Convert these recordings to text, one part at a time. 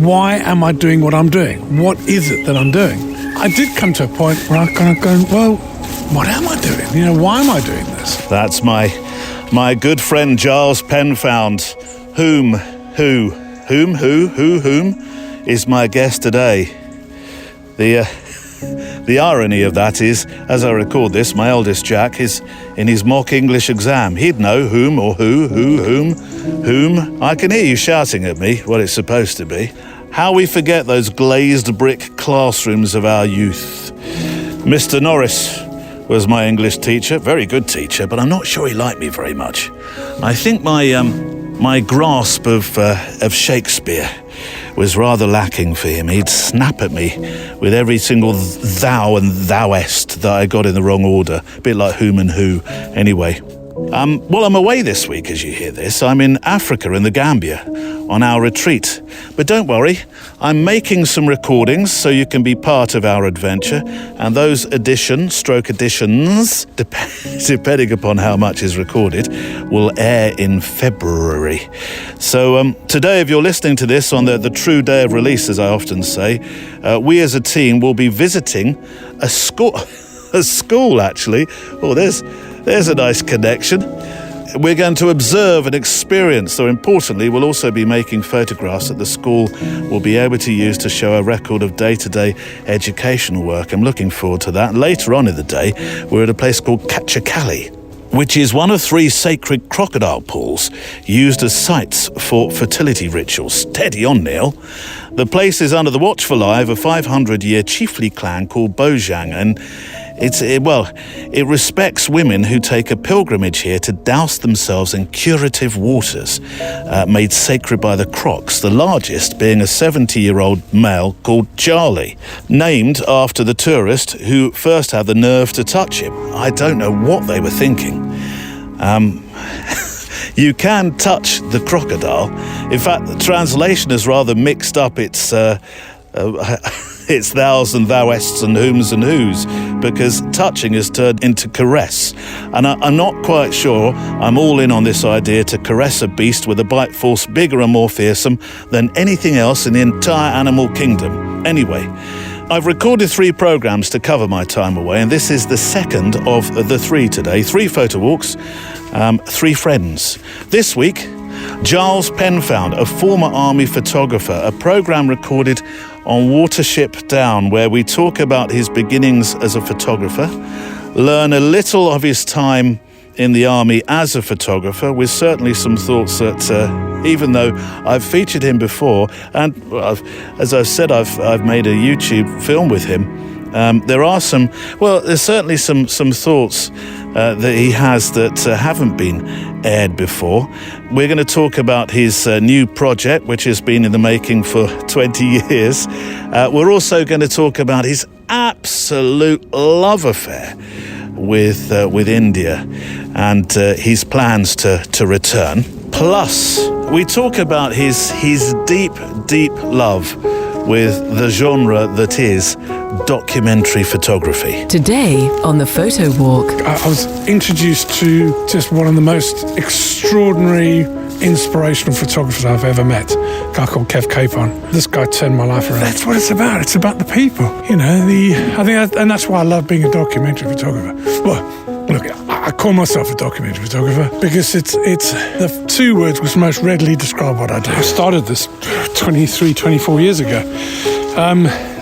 why am I doing what I'm doing? What is it that I'm doing? I did come to a point where I kind of go, well, what am I doing? Why am I doing this? That's my good friend Giles Penfound, whom is my guest today. The irony of that is, as I record this, my eldest Jack is in his mock English exam. He'd know whom or whom. I can hear you shouting at me what it's supposed to be. How we forget those glazed brick classrooms of our youth. Mr. Norris was my English teacher, very good teacher, but I'm not sure he liked me very much. I think my grasp of Shakespeare was rather lacking for him. He'd snap at me with every single thou and thouest that I got in the wrong order, a bit like whom and who. Anyway, well, I'm away this week, as you hear this. I'm in Africa, in the Gambia, on our retreat. But don't worry, I'm making some recordings so you can be part of our adventure, and those additions, depending upon how much is recorded, will air in February. So today, if you're listening to this on the true day of release, as I often say, we as a team will be visiting a school, actually. Oh, there's a nice connection. We're going to observe and experience, though importantly, we'll also be making photographs that the school will be able to use to show a record of day-to-day educational work. I'm looking forward to that. And later on in the day, we're at a place called Kachakali, which is one of 3 sacred crocodile pools used as sites for fertility rituals. Steady on, Neil. The place is under the watchful eye of a 500-year chiefly clan called Bojang, and it respects women who take a pilgrimage here to douse themselves in curative waters made sacred by the crocs, the largest being a 70-year-old male called Charlie, named after the tourist who first had the nerve to touch him. I don't know what they were thinking. You can touch the crocodile. In fact, the translation has rather mixed up its thous and thouests and whoms and whos, because touching is turned into caress. And I'm not quite sure I'm all in on this idea to caress a beast with a bite force bigger and more fearsome than anything else in the entire animal kingdom. Anyway, I've recorded 3 programs to cover my time away, and this is the second of the 3 today. 3 photo walks, 3 friends. This week, Giles Penfound, a former army photographer, a program recorded on Watership Down, where we talk about his beginnings as a photographer, learn a little of his time in the army as a photographer, with certainly some thoughts that, even though I've featured him before, and as I've said, I've made a YouTube film with him, there's certainly some thoughts that he has that haven't been aired before. We're going to talk about his new project, which has been in the making for 20 years. We're also going to talk about his absolute love affair with India and his plans to return. Plus, we talk about his deep love with the genre that is documentary photography. Today on the Photo Walk. I was introduced to just one of the most extraordinary, inspirational photographers I've ever met. A guy called Kev Capon. This guy turned my life around. That's what it's about. It's about the people. And that's why I love being a documentary photographer. Well, look, I call myself a documentary photographer because it's the 2 words which most readily describe what I do. I started this 23, 24 years ago.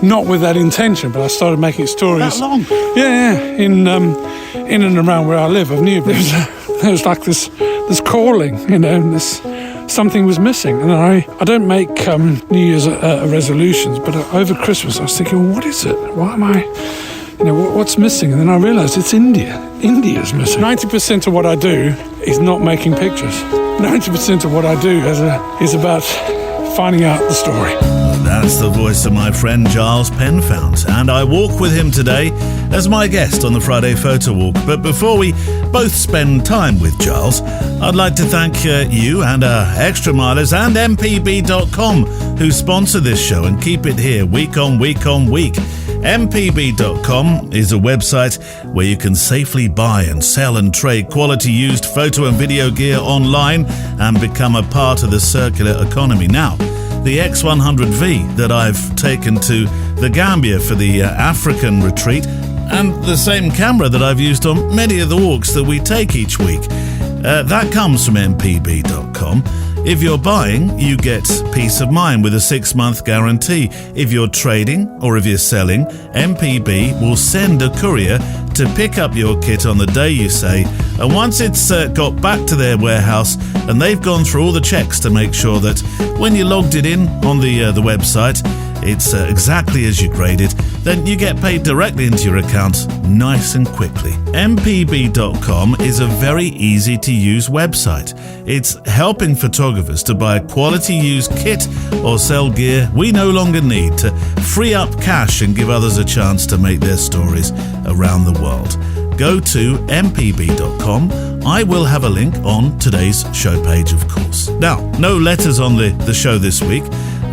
Not with that intention, but I started making stories. That long? Yeah. In and around where I live. I knew there was like this calling, this something was missing. And I don't make New Year's resolutions, but over Christmas I was thinking, well, what is it? Why am I, what's missing? And then I realised it's India. India's missing. 90% of what I do is not making pictures. 90% of what I do is about finding out the story. That's the voice of my friend Giles Penfound, and I walk with him today as my guest on the Friday Photo Walk. But before we both spend time with Giles, I'd like to thank you and our extra milers and mpb.com who sponsor this show and keep it here week on week on week. mpb.com is a website where you can safely buy and sell and trade quality used photo and video gear online and become a part of the circular economy. Now, the X100V that I've taken to the Gambia for the African retreat, and the same camera that I've used on many of the walks that we take each week. That comes from mpb.com. If you're buying, you get peace of mind with a 6-month guarantee. If you're trading or if you're selling, MPB will send a courier to pick up your kit on the day you say, and once it's got back to their warehouse and they've gone through all the checks to make sure that when you logged it in on the website, it's exactly as you graded, then you get paid directly into your account nice and quickly. mpb.com is a very easy to use website. It's helping photographers to buy a quality used kit or sell gear we no longer need, to free up cash and give others a chance to make their stories around the world. Go to mpb.com. I will have a link on today's show page, of course. Now, no letters on the show this week,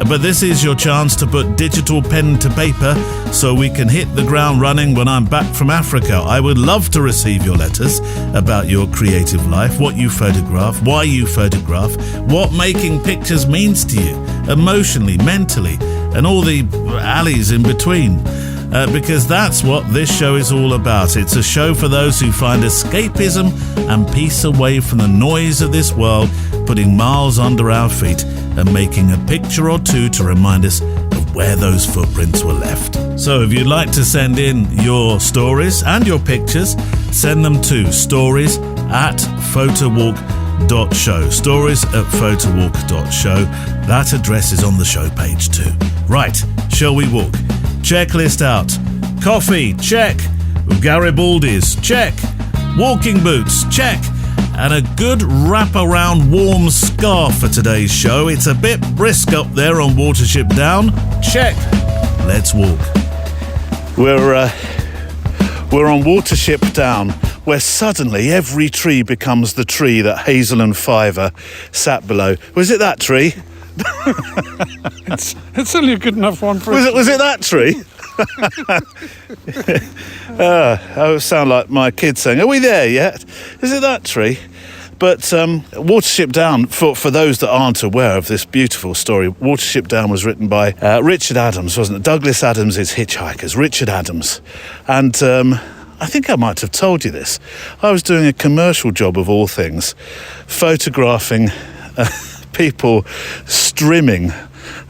but this is your chance to put digital pen to paper so we can hit the ground running when I'm back from Africa. I would love to receive your letters about your creative life, what you photograph, why you photograph, what making pictures means to you, emotionally, mentally, and all the alleys in between. Because that's what this show is all about. It's a show for those who find escapism and peace away from the noise of this world, putting miles under our feet and making a picture or two to remind us of where those footprints were left. So if you'd like to send in your stories and your pictures, send them to stories@photowalk.show. Stories@photowalk.show. That address is on the show page too. Right, shall we walk? Checklist out. Coffee, check. Garibaldi's, check. Walking boots, check. And a good wrap-around warm scarf for today's show. It's a bit brisk up there on Watership Down. Check. Let's walk. We're on Watership Down, where suddenly every tree becomes the tree that Hazel and Fiver sat below. Was it that tree? It's only a good enough one for Was it that tree? I sound like my kids saying, "Are we there yet? Is it that tree?" But Watership Down, for those that aren't aware of this beautiful story, Watership Down was written by Richard Adams, wasn't it? Douglas Adams is Hitchhikers, Richard Adams. And I think I might have told you this. I was doing a commercial job of all things, photographing people strimming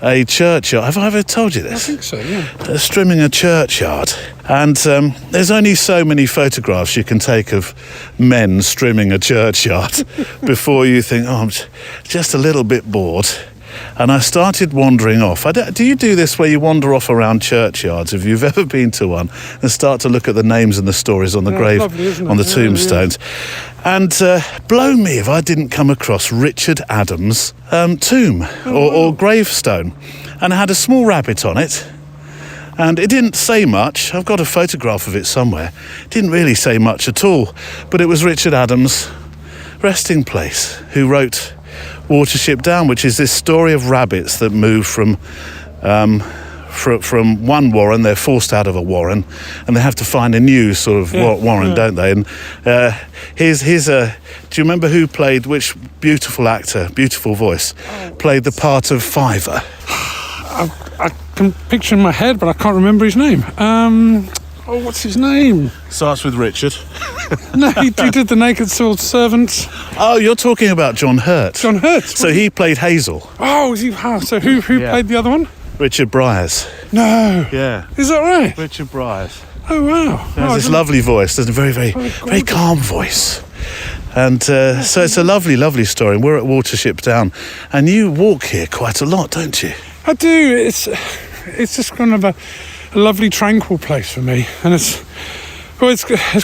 a churchyard. Have I ever told you this? I think so, yeah. Strimming a churchyard. And there's only so many photographs you can take of men strimming a churchyard before you think, oh, I'm just a little bit bored. And I started wandering off. Do you do this where you wander off around churchyards, if you've ever been to one, and start to look at the names and the stories on the grave, lovely, isn't it? on the tombstones? Yeah. And blow me if I didn't come across Richard Adams' tomb or gravestone. And it had a small rabbit on it. And it didn't say much. I've got a photograph of it somewhere. It didn't really say much at all. But it was Richard Adams' resting place, who wrote Watership Down, which is this story of rabbits that move from one warren. They're forced out of a warren, and they have to find a new sort of warren, don't they? And here's do you remember who played, which beautiful actor, beautiful voice, played the part of Fiver? I can picture in my head, but I can't remember his name. What's his name? Starts with Richard. No, he did the Naked Sword Servants. Oh, you're talking about John Hurt. John Hurt. So he played Hazel. Oh, so who played the other one? Richard Bryars. No. Yeah. Is that right? Richard Bryars. Oh, wow. He has this lovely voice. There's a very, very, very calm voice. And so it's a lovely, lovely story. And we're at Watership Down. And you walk here quite a lot, don't you? I do. It's just kind of a lovely, tranquil place for me. And it's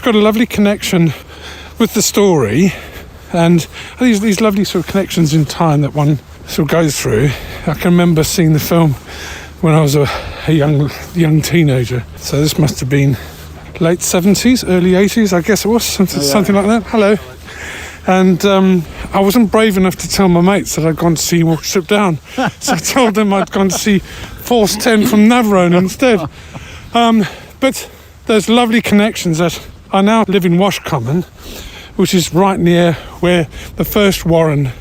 got a lovely connection with the story. And these lovely sort of connections in time that one sort of goes through. I can remember seeing the film when I was a young teenager. So this must have been late 70s, early 80s, I guess it was, something like that. Hello. And I wasn't brave enough to tell my mates that I'd gone to see Watership Down. So I told them I'd gone to see Force 10 from Navarone instead. But those lovely connections that I now live in Wash Common, which is right near where the first warren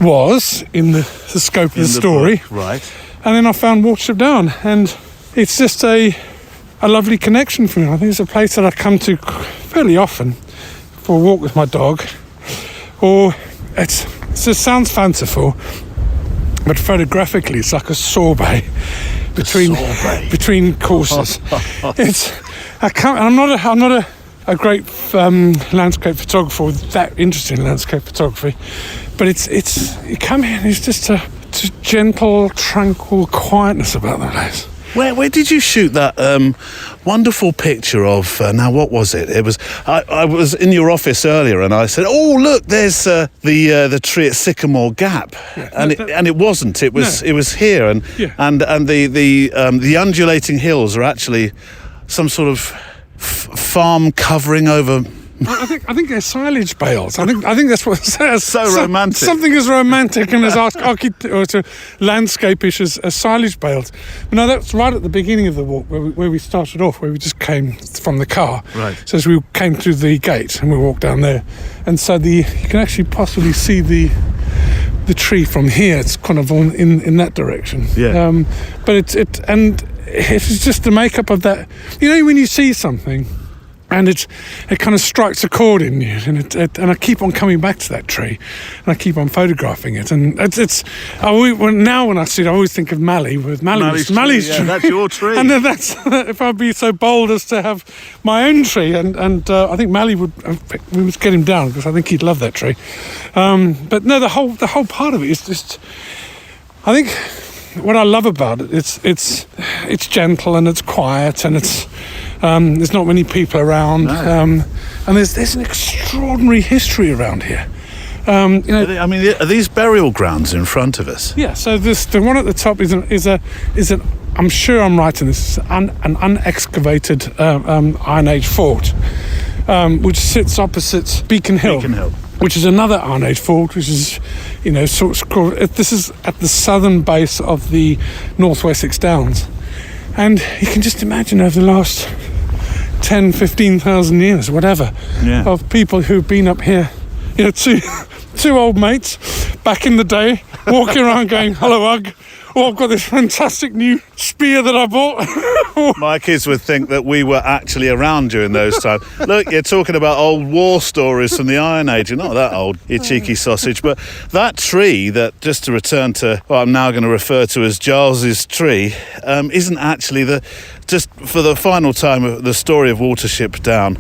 was in the scope of the story. book, right. And then I found Watership Down, and it's just a lovely connection for me. I think it's a place that I come to fairly often for a walk with my dog, or it just sounds fanciful, but photographically it's like a sorbet between courses. I'm not a great landscape photographer, or that interested in landscape photography, but you come here and it's just a gentle, tranquil quietness about the place. Where did you shoot that wonderful picture of? Now, what was it? It was I was in your office earlier, and I said, "Oh, look, there's the tree at Sycamore Gap," and it wasn't. It was here, and the undulating hills are actually some sort of farm covering over. I think they're silage bales. I think that's what it says. So romantic. Something as romantic and as landscapish as silage bales. But no, that's right at the beginning of the walk where we started off, where we just came from the car. Right. So as we came through the gate and we walked down there, and so you can actually possibly see the tree from here. It's kind of in that direction. Yeah. But it's just the makeup of that. You know, when you see something, and it kind of strikes a chord in you, and I keep on coming back to that tree, and I keep on photographing it, and now when I see it, I always think of Mally with Mally's tree. Yeah, that's your tree. And then that's if I'd be so bold as to have my own tree, and I think Mally we must get him down because I think he'd love that tree. But no, the whole part of it is just, I think what I love about it, it's gentle and it's quiet and it's. There's not many people around, no. And there's an extraordinary history around here. Are these burial grounds in front of us? Yeah. So the one at the top is an I'm sure I'm right in this, an unexcavated Iron Age fort, which sits opposite Beacon Hill. Which is another Iron Age fort, which is, sort of called. This is at the southern base of the North Wessex Downs, and you can just imagine over the last 10, 15,000 years, whatever, of people who've been up here, two old mates back in the day, walking around going, "Hello, Ugg. Oh, I've got this fantastic new spear that I bought." My kids would think that we were actually around during those times. Look, you're talking about old war stories from the Iron Age. You're not that old, you cheeky sausage. But that tree, that, just to return to what I'm now going to refer to as Giles's tree, isn't actually just for the final time of the story of Watership Down,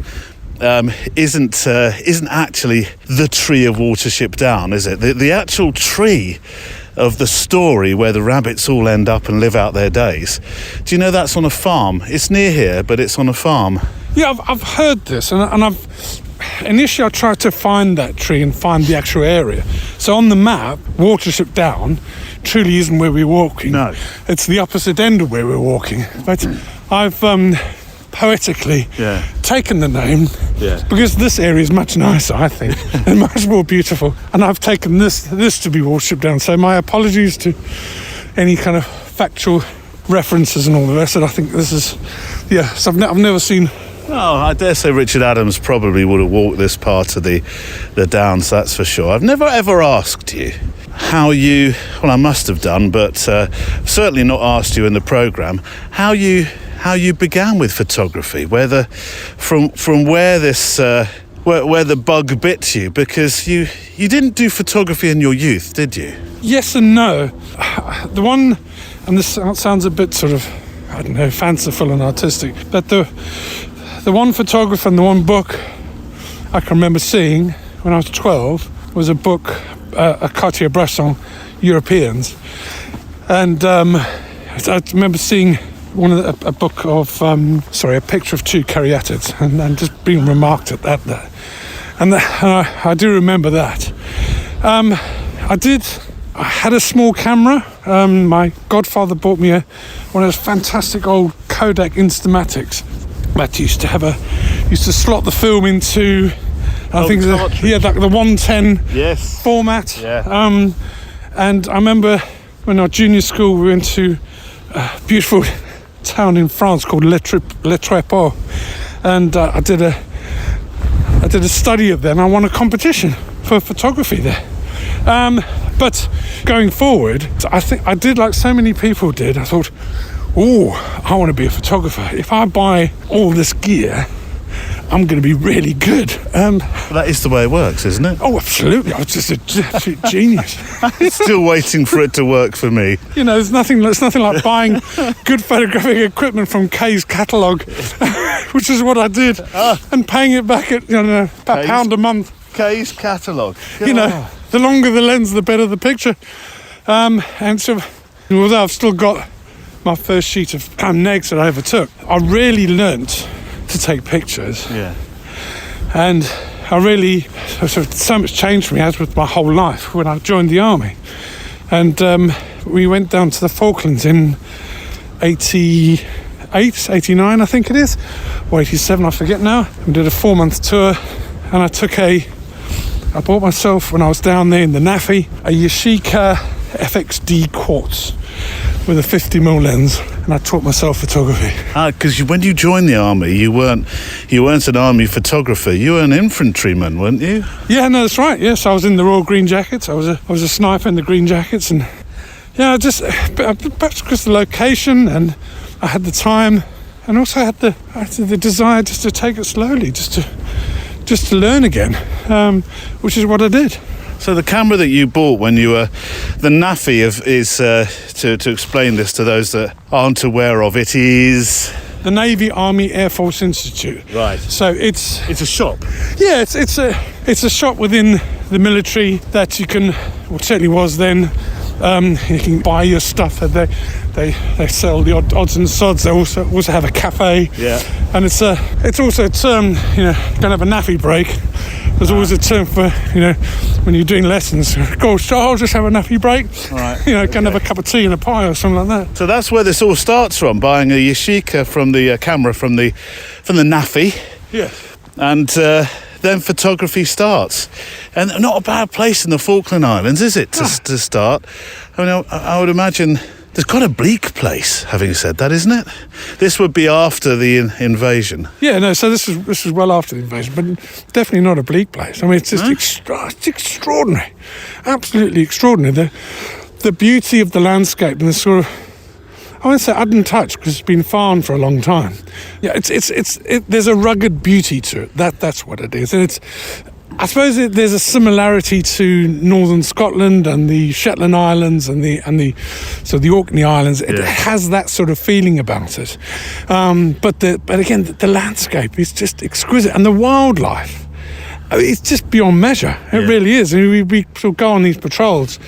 isn't actually the tree of Watership Down, is it? The actual tree of the story where the rabbits all end up and live out their days. Do you know that's on a farm? It's near here, but it's on a farm. Yeah, I've heard this, and initially I tried to find that tree and find the actual area. So on the map, Watership Down truly isn't where we're walking. No. It's the opposite end of where we're walking. But I've poetically taken the name because this area is much nicer, I think, and much more beautiful, and I've taken this to be Watership Down. So my apologies to any kind of factual references and all the rest. And I think this is so I've never seen. Oh, I dare say Richard Adams probably would have walked this part of the Downs, that's for sure. I've never ever asked you how you, well, I must have done, but certainly not asked you in the programme, how you began with photography, from where this where the bug bit you, because you didn't do photography in your youth, did you? Yes and no. The one, and this sounds a bit sort of, I don't know, fanciful and artistic, but the one photographer and the one book I can remember seeing when I was 12 was a book, a Cartier-Bresson Europeans, and I remember seeing a book of a picture of two caryatids, and just being remarked at that, and I do remember that. I had a small camera. My godfather bought me one of those fantastic old Kodak Instamatics that used to slot the film into, I think the 110 format. Yeah. And I remember when I was junior school, we went to a beautiful town in France called Le Tréport, and I did a study of them. I won a competition for photography there. But going forward, I think I did like so many people did. I thought, I want to be a photographer. If I buy all this gear, I'm going to be really good. That is the way it works, isn't it? Oh, absolutely. I was just an absolute genius. Still waiting for it to work for me. You know, it's nothing like buying good photographic equipment from Kay's catalogue, which is what I did, and paying it back at about £1 a month. Kay's catalogue. You know, the longer the lens, the better the picture. And so, although I've still got my first sheet of negs that I ever took, I really learnt to take pictures. Yeah. And so much changed for me, as with my whole life, when I joined the army. And we went down to the Falklands in 88, 89, I think it is, or 87, I forget now. We did a 4-month tour, and I bought myself, when I was down there in the NAFI, a Yashica FXD quartz with a 50mm lens, and I taught myself photography. Because when you joined the army, you weren't an army photographer. You were an infantryman, weren't you? Yeah, no, that's right. Yes, I was in the Royal Green Jackets. I was a sniper in the Green Jackets, and just perhaps because the location, and I had the time, and also I had the desire just to take it slowly, just to learn again, which is what I did. So the camera that you bought when you were the NAFI is to explain this to those that aren't aware of it, is the Navy Army Air Force Institute. Right. So it's a shop. Yeah, it's a shop within the military that you can, well, certainly was then. You can buy your stuff. They sell the odds and sods. They also have a cafe. Yeah. And it's also a term, going to have a NAFI break. There's always a term for, when you're doing lessons. Gosh, I'll just have a NAFI break. Right. Can have a cup of tea and a pie or something like that. So that's where this all starts from, buying a Yashica from the camera from the NAFI. Yes. And then photography starts. And not a bad place in the Falkland Islands, is it, to start? I mean, I would imagine there's quite a bleak place, having said that, isn't it? This would be after the invasion. Yeah, no, so this was well after the invasion, but definitely not a bleak place. I mean, it's just it's extraordinary, absolutely extraordinary. The beauty of the landscape and the sort of, I won't say untouched because it's been farmed for a long time. Yeah, there's a rugged beauty to it. That's what it is, and I suppose there's a similarity to northern Scotland and the Shetland Islands and the Orkney Islands. It has that sort of feeling about it. But again, the landscape is just exquisite, and the wildlife, it's just beyond measure. It really is. I mean, we sort of go on these patrols,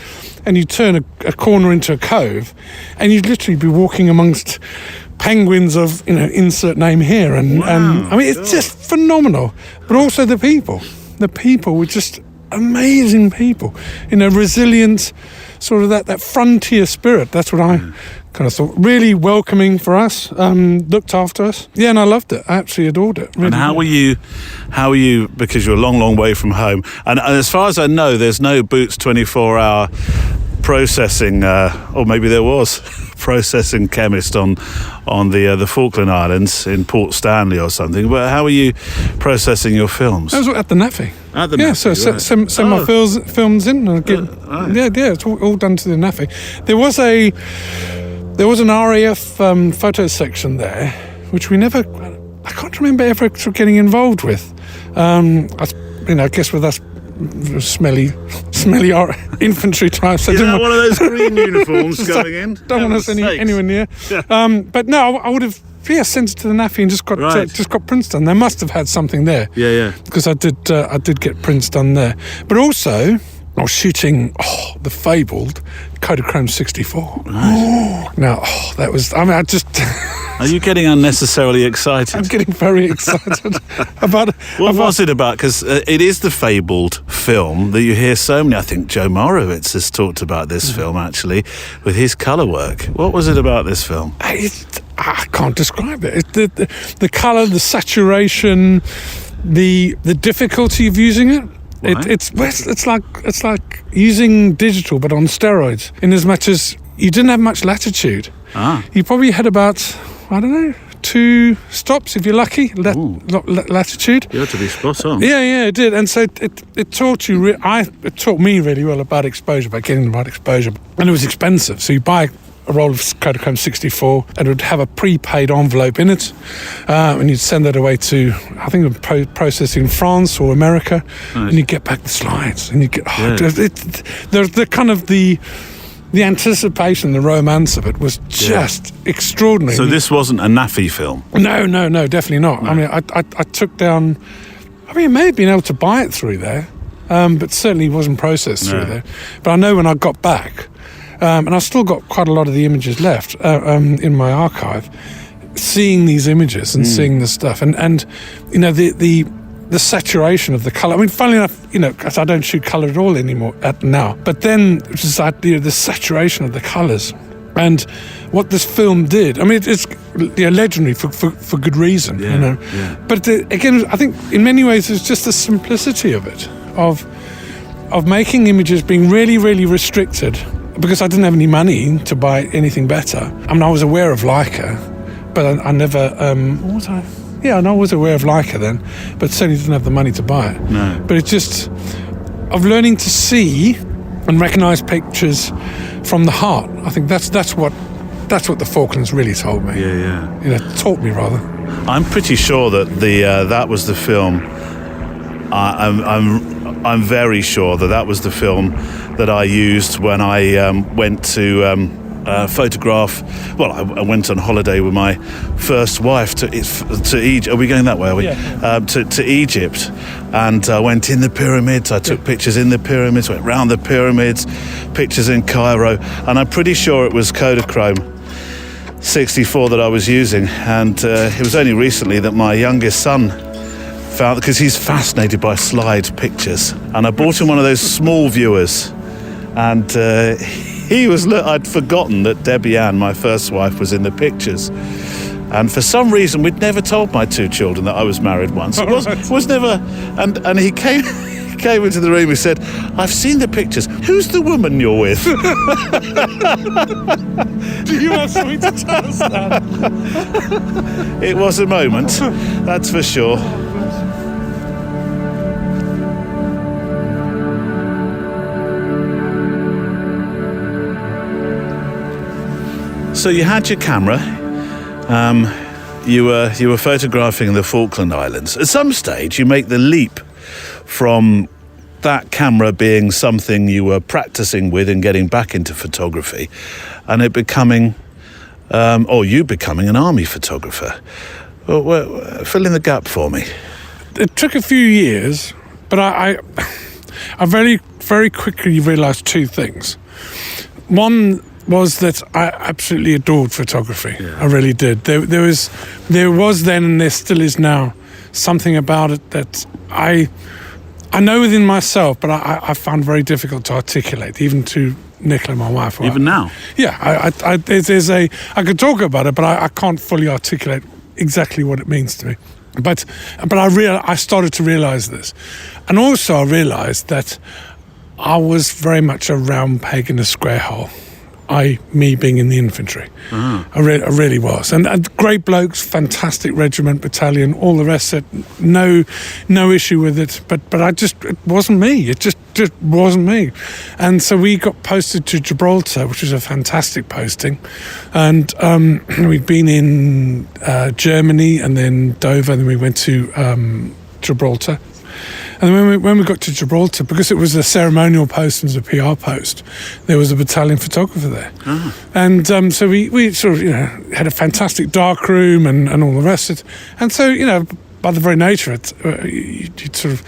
and you turn a corner into a cove, and you'd literally be walking amongst penguins of insert name here, and I mean, it's just phenomenal. But also the people. The people were just amazing people, resilient, sort of that frontier spirit. That's what I kind of thought. Really welcoming for us, looked after us. Yeah, and I loved it. I absolutely adored it. Really. And how were you, because you're a long, long way from home, and as far as I know, there's no Boots 24-hour processing, or maybe there was, processing chemist on the Falkland Islands in Port Stanley or something. But how are you processing your films? That was at the NAFI. At the NAFI, so right. send my films in and get, right. It's all done to the NAFI. There was an RAF photo section there, which I can't remember ever sort of getting involved with. I guess with us smelly infantry types. One of those green uniforms coming in. Don't want us anywhere near. But no, I would have sent it to the NAFI and just got prints done. They must have had something there. Yeah. Because I did get prints done there. But also, I was shooting the fabled Kodachrome 64. Right. Now, that was. I mean, I just. Are you getting unnecessarily excited? I'm getting very excited about. What was it about? Because it is the fabled film that you hear so many. I think Joe Morowitz has talked about this film actually with his colour work. What was it about this film? I can't describe it. The colour, the saturation, the difficulty of using it. Right. It's like using digital but on steroids. In as much as you didn't have much latitude. You probably had about, I don't know, 2 stops if you're lucky, latitude. You had to be spot on. Yeah, it did. And so it taught you, it taught me really well about exposure, about getting the right exposure. And it was expensive. So you buy a roll of Kodachrome 64 and it would have a prepaid envelope in it. And you'd send that away to, I think, it would process in France or America. Nice. And you'd get back the slides. And you get, the kind of the anticipation, the romance of it was just extraordinary. So this wasn't a naffy film? No, definitely not. No. I mean, I took down, I mean, I may have been able to buy it through there, but certainly wasn't processed through there. But I know when I got back, and I've still got quite a lot of the images left in my archive, seeing these images and seeing this stuff. And you know, the saturation of the colour. I mean, funnily enough, you know, because I don't shoot colour at all anymore now. But then it was the saturation of the colours. And what this film did, I mean, it's legendary for good reason, you know. Yeah. But again, I think in many ways it's just the simplicity of it, of making images being really, really restricted, because I didn't have any money to buy anything better. I mean, I was aware of Leica, but I never, what was I? Yeah, and I was aware of Leica then, but certainly didn't have the money to buy it. No. But it's just of learning to see and recognise pictures from the heart. I think that's what the Falklands really told me. Yeah. You know, taught me rather. I'm pretty sure that that was the film. I'm very sure that was the film that I used when I went to photograph. Well, I went on holiday with my first wife to Egypt. Are we going that way? Are we? Yeah. To Egypt, and I went in the pyramids. I took pictures in the pyramids. Went round the pyramids, pictures in Cairo, and I'm pretty sure it was Kodachrome 64 that I was using. And it was only recently that my youngest son found, because he's fascinated by slide pictures, and I bought him one of those small viewers, and I'd forgotten that Debbie Ann, my first wife, was in the pictures. And for some reason, we'd never told my 2 children that I was married once. It was never, and he came into the room, he said, "I've seen the pictures. Who's the woman you're with?" Do you have something to tell us that? It was a moment, that's for sure. So you had your camera, you were photographing the Falkland Islands. At some stage, you make the leap from that camera being something you were practicing with and getting back into photography, and it becoming, you becoming an army photographer. Well, fill in the gap for me. It took a few years, but I very, very quickly realised 2 things. One was that I absolutely adored photography. Yeah. I really did. There was then, and there still is now, something about it that I know within myself, but I found very difficult to articulate, even to Nicola, my wife. Even now? Yeah, I could talk about it, but I can't fully articulate exactly what it means to me. But I started to realise this, and also I realised that I was very much a round peg in a square hole. Me being in the infantry. I really was. And great blokes, fantastic regiment, battalion, all the rest of it, no issue with it. But it wasn't me. It just wasn't me. And so we got posted to Gibraltar, which was a fantastic posting. And we'd been in Germany and then Dover, and then we went to Gibraltar. And then when we got to Gibraltar, because it was a ceremonial post and a PR post, there was a battalion photographer there. Oh. And so we sort of, you know, had a fantastic dark room and all the rest of it. And so, you know, by the very nature of it, you'd sort of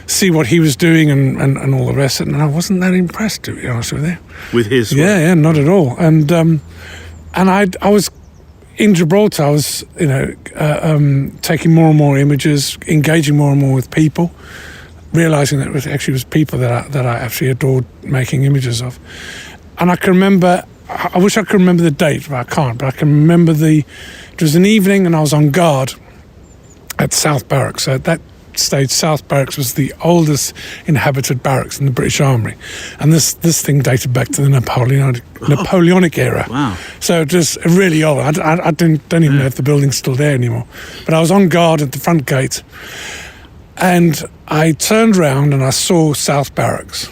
see what he was doing and all the rest of it. And I wasn't that impressed, to be honest with you. With his work? Yeah, not at all. And I was... In Gibraltar, I was, you know, taking more and more images, engaging more and more with people, realising that it actually was people that I actually adored making images of. And I can remember, I wish I could remember the date, but I can't. But I can remember it was an evening and I was on guard at South Barracks. So at stage, South Barracks was the oldest inhabited barracks in the British Army, and this thing dated back to the Napoleonic era. Wow. So it was really old. I don't even know if the building's still there anymore. But I was on guard at the front gate, and I turned round and I saw South Barracks,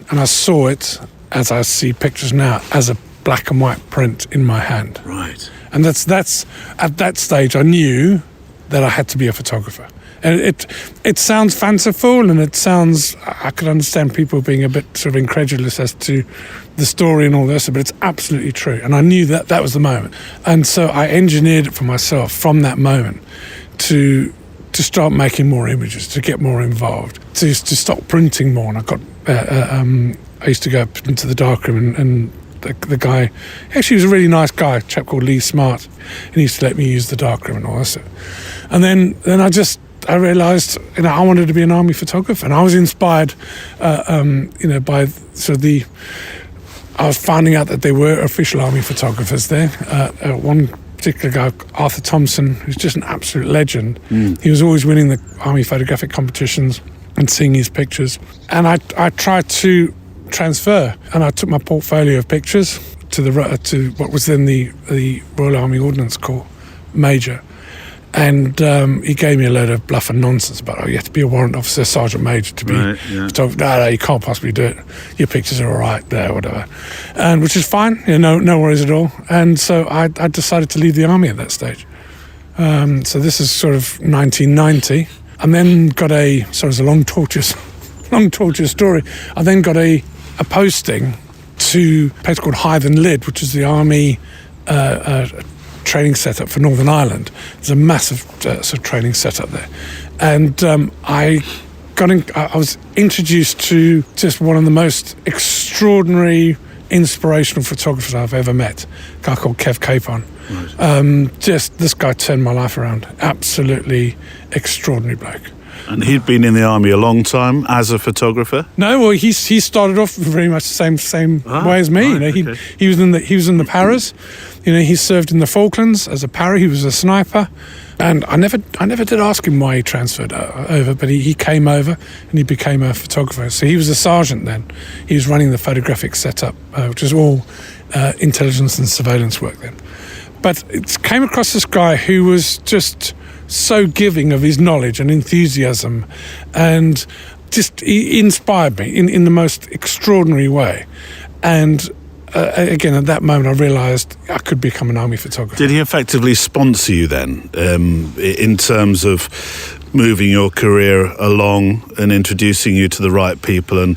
and I saw it, as I see pictures now, as a black and white print in my hand. Right. And that's at that stage I knew that I had to be a photographer. And it sounds fanciful, and it sounds, I could understand people being a bit sort of incredulous as to the story and all this, but it's absolutely true. And I knew that that was the moment. And so I engineered it for myself from that moment to start making more images, to get more involved, to stop printing more. And I got, I used to go up into the darkroom and the guy, actually he was a really nice guy, a chap called Lee Smart, and he used to let me use the darkroom and all this. And then I realised, I wanted to be an army photographer, and I was inspired, by sort of I was finding out that there were official army photographers there. One particular guy, Arthur Thompson, who's just an absolute legend. He was always winning the army photographic competitions and seeing his pictures. And I tried to transfer, and I took my portfolio of pictures to what was then the Royal Army Ordnance Corps Major. And he gave me a load of bluff and nonsense about, you have to be a warrant officer, sergeant major to be photographer. No, you can't possibly do it. Your pictures are all right there, whatever. And which is fine, no worries at all. And so I decided to leave the army at that stage. So this is sort of 1990. And then got it's a long tortuous story. I then got a posting to a place called Hythe and Lydd, which is the army training setup for Northern Ireland. There's a massive sort of training setup there, and I was introduced to just one of the most extraordinary, inspirational photographers I've ever met. A guy called Kev Capon. Right. Just this guy turned my life around. Absolutely extraordinary bloke. And he'd been in the army a long time as a photographer? No, well, he started off very much the same way as me. Right, okay. He was in the paras. He served in the Falklands as a para. He was a sniper, and I never did ask him why he transferred over, but he came over and he became a photographer. So he was a sergeant then. He was running the photographic setup, which is all intelligence and surveillance work then. But it came across this guy who was just so giving of his knowledge and enthusiasm, and just he inspired me in the most extraordinary way. And again, at that moment, I realised I could become an army photographer. Did he effectively sponsor you then, in terms of moving your career along and introducing you to the right people and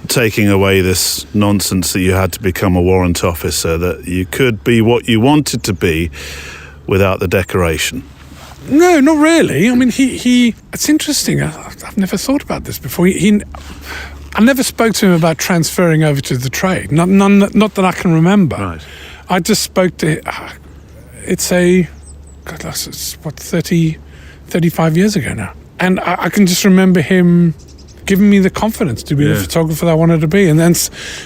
taking away this nonsense that you had to become a warrant officer, that you could be what you wanted to be without the decoration? No, not really. I mean, he it's interesting. I've never thought about this before. I never spoke to him about transferring over to the trade. Not that I can remember. Right. I just spoke to, it's 35 years ago now. And I can just remember him giving me the confidence to be the photographer that I wanted to be. And then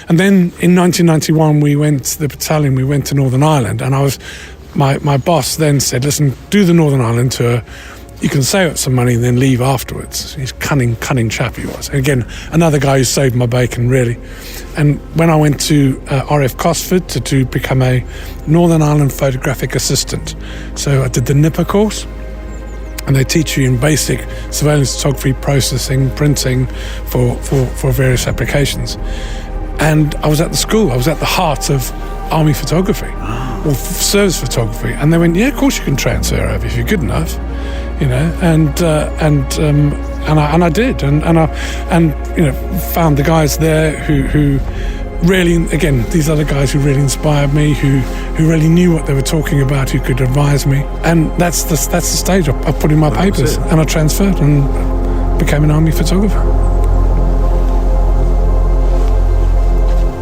in 1991, the battalion, we went to Northern Ireland, and my boss then said, listen, do the Northern Ireland tour. You can save up some money and then leave afterwards. He's cunning chap he was. And again, another guy who saved my bacon, really. And when I went to RF Cosford to become a Northern Ireland photographic assistant, so I did the NIPA course, and they teach you in basic surveillance photography, processing, printing for various applications. And I was at the school. I was at the heart of army photography or service photography, and they went, yeah, of course you can transfer over if you're good enough, and I did, and found the guys there who really, again, these other guys who really inspired me, who really knew what they were talking about, who could advise me, and that's the stage I put in my papers, and I transferred and became an army photographer.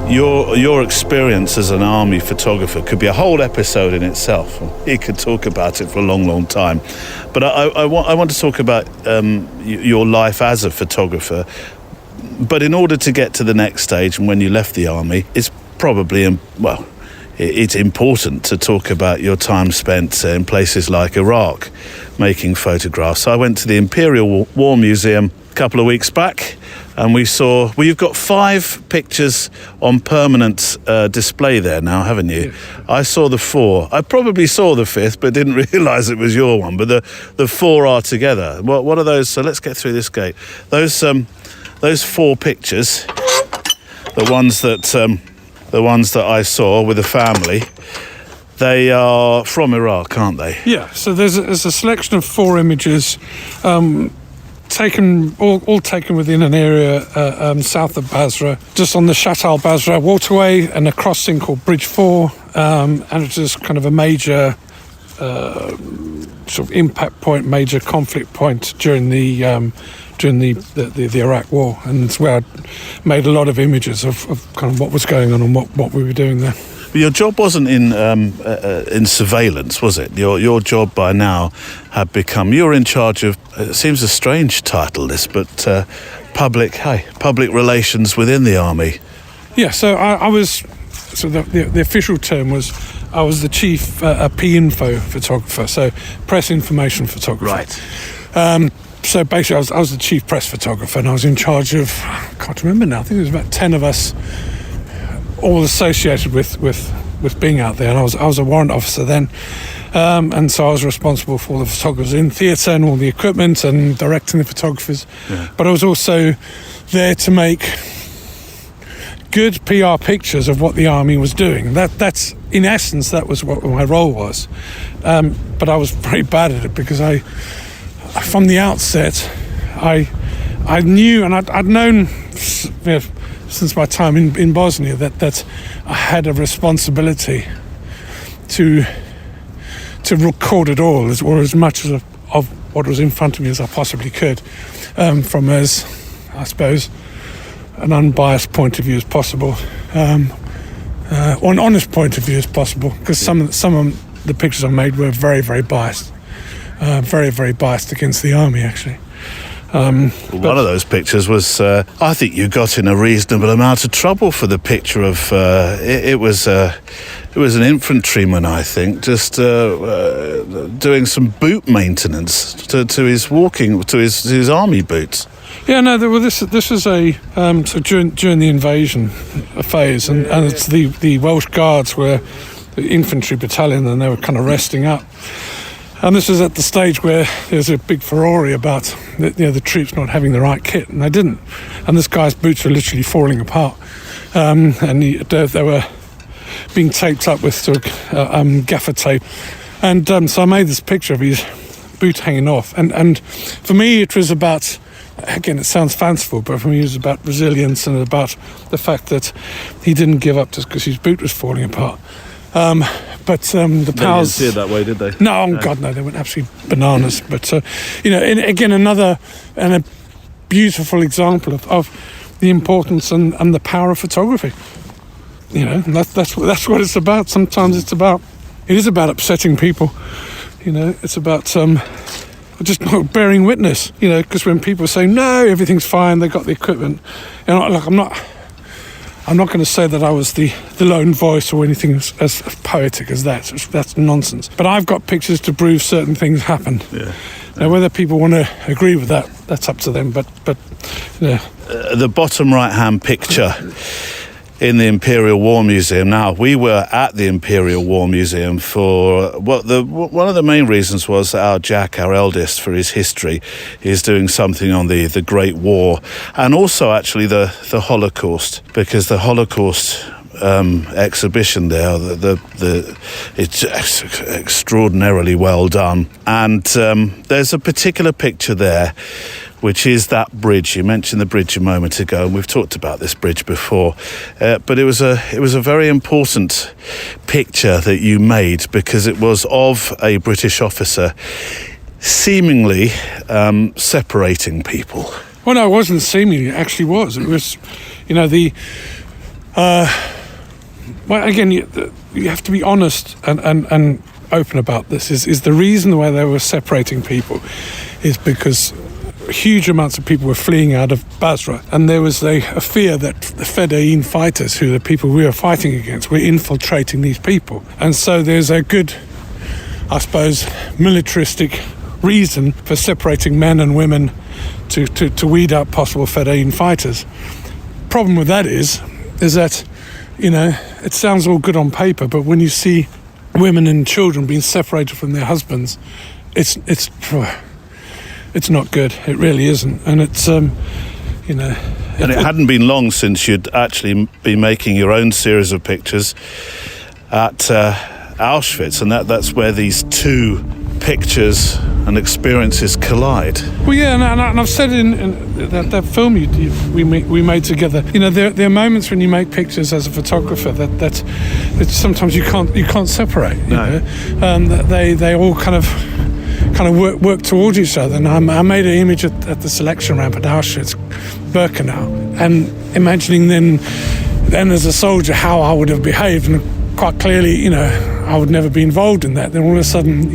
Your experience as an army photographer could be a whole episode in itself. You could talk about it for a long, long time. But I want to talk about your life as a photographer. But in order to get to the next stage, and when you left the army, it's probably, it's important to talk about your time spent in places like Iraq making photographs. So I went to the Imperial War Museum a couple of weeks back, and we saw, well, you've got 5 pictures on permanent display there now, haven't you? Yes. I saw the 4. I probably saw the 5th, but didn't realise it was your one. But the 4 are together. What are those? So let's get through this gate. Those 4 pictures, the ones that I saw with the family, they are from Iraq, aren't they? Yeah, so there's a selection of 4 images, taken all taken within an area south of Basra, just on the Shatt al-Basra waterway, and a crossing called Bridge 4, and it's just kind of a major sort of impact point, major conflict point during the Iraq War, and it's where I made a lot of images of kind of what was going on and what we were doing there. But your job wasn't in surveillance, was it? Your job by now had become, you're in charge of, it seems a strange title this, but public relations within the army. Yeah, so I was, so the official term was, I was the chief P-info photographer, so press information photographer. Right. So basically I was the chief press photographer, and I was in charge of, I can't remember now, I think it was about 10 of us, all associated with being out there, and I was a warrant officer then, and so I was responsible for the photographers in theatre and all the equipment and directing the photographers. Yeah. But I was also there to make good PR pictures of what the army was doing. That's in essence that was what my role was, but I was very bad at it because I from the outset I knew, and I'd known, you know, since my time in Bosnia, that I had a responsibility to record it all, or as much of what was in front of me as I possibly could, from as, I suppose, an unbiased point of view as possible, or an honest point of view as possible, because some of the pictures I made were very, very biased, very, very biased against the army, actually. One of those pictures was, I think you got in a reasonable amount of trouble for the picture of, it was an infantryman, I think, just doing some boot maintenance to his army boots. Yeah, no, this was a so during the invasion phase, and it's the Welsh Guards were the infantry battalion, and they were kind of resting up. And this was at the stage where there's a big furore about the troops not having the right kit, and they didn't. And this guy's boots were literally falling apart, and they were being taped up with sort of gaffer tape. And so I made this picture of his boot hanging off. And for me, it was about, again, it sounds fanciful, but for me, it was about resilience and about the fact that he didn't give up just because his boot was falling apart. But the pals didn't see it that way, did they? No, God, no, they went absolutely bananas. But again, another and a beautiful example of the importance and the power of photography. You know, that's what it's about. Sometimes it is about upsetting people. You know, it's about just not bearing witness. You know, because when people say no, everything's fine, they got the equipment. You know, like I'm not going to say that I was the lone voice or anything as poetic as that. That's nonsense. But I've got pictures to prove certain things happened. Yeah. Now, whether people want to agree with that, that's up to them. But yeah. The bottom right-hand picture in the Imperial War Museum. Now, we were at the Imperial War Museum for one of the main reasons was that our Jack, our eldest, for his history, is doing something on the Great War, and also actually the Holocaust, because the Holocaust exhibition there, it's extraordinarily well done, and there's a particular picture there, which is that bridge. You mentioned the bridge a moment ago, and we've talked about this bridge before. But it was a very important picture that you made, because it was of a British officer seemingly separating people. Well, no, it wasn't seemingly. It actually was. It was, well, again, you have to be honest and open about this. Is the reason why they were separating people is because huge amounts of people were fleeing out of Basra, and there was a fear that the Fedayeen fighters, who are the people we were fighting against, were infiltrating these people. And so there's a good, I suppose, militaristic reason for separating men and women to weed out possible Fedayeen fighters. Problem with that is that, it sounds all good on paper, but when you see women and children being separated from their husbands, it's not good. It really isn't. And it's, And it hadn't been long since you'd actually been making your own series of pictures at Auschwitz, and that's where these two pictures and experiences collide. Well, yeah, and I've said in that film we made together. There are moments when you make pictures as a photographer that sometimes you can't separate. They all kind of work towards each other. And I made an image at the selection ramp at Auschwitz, Birkenau, and imagining then as a soldier how I would have behaved, and quite clearly, I would never be involved in that. Then all of a sudden,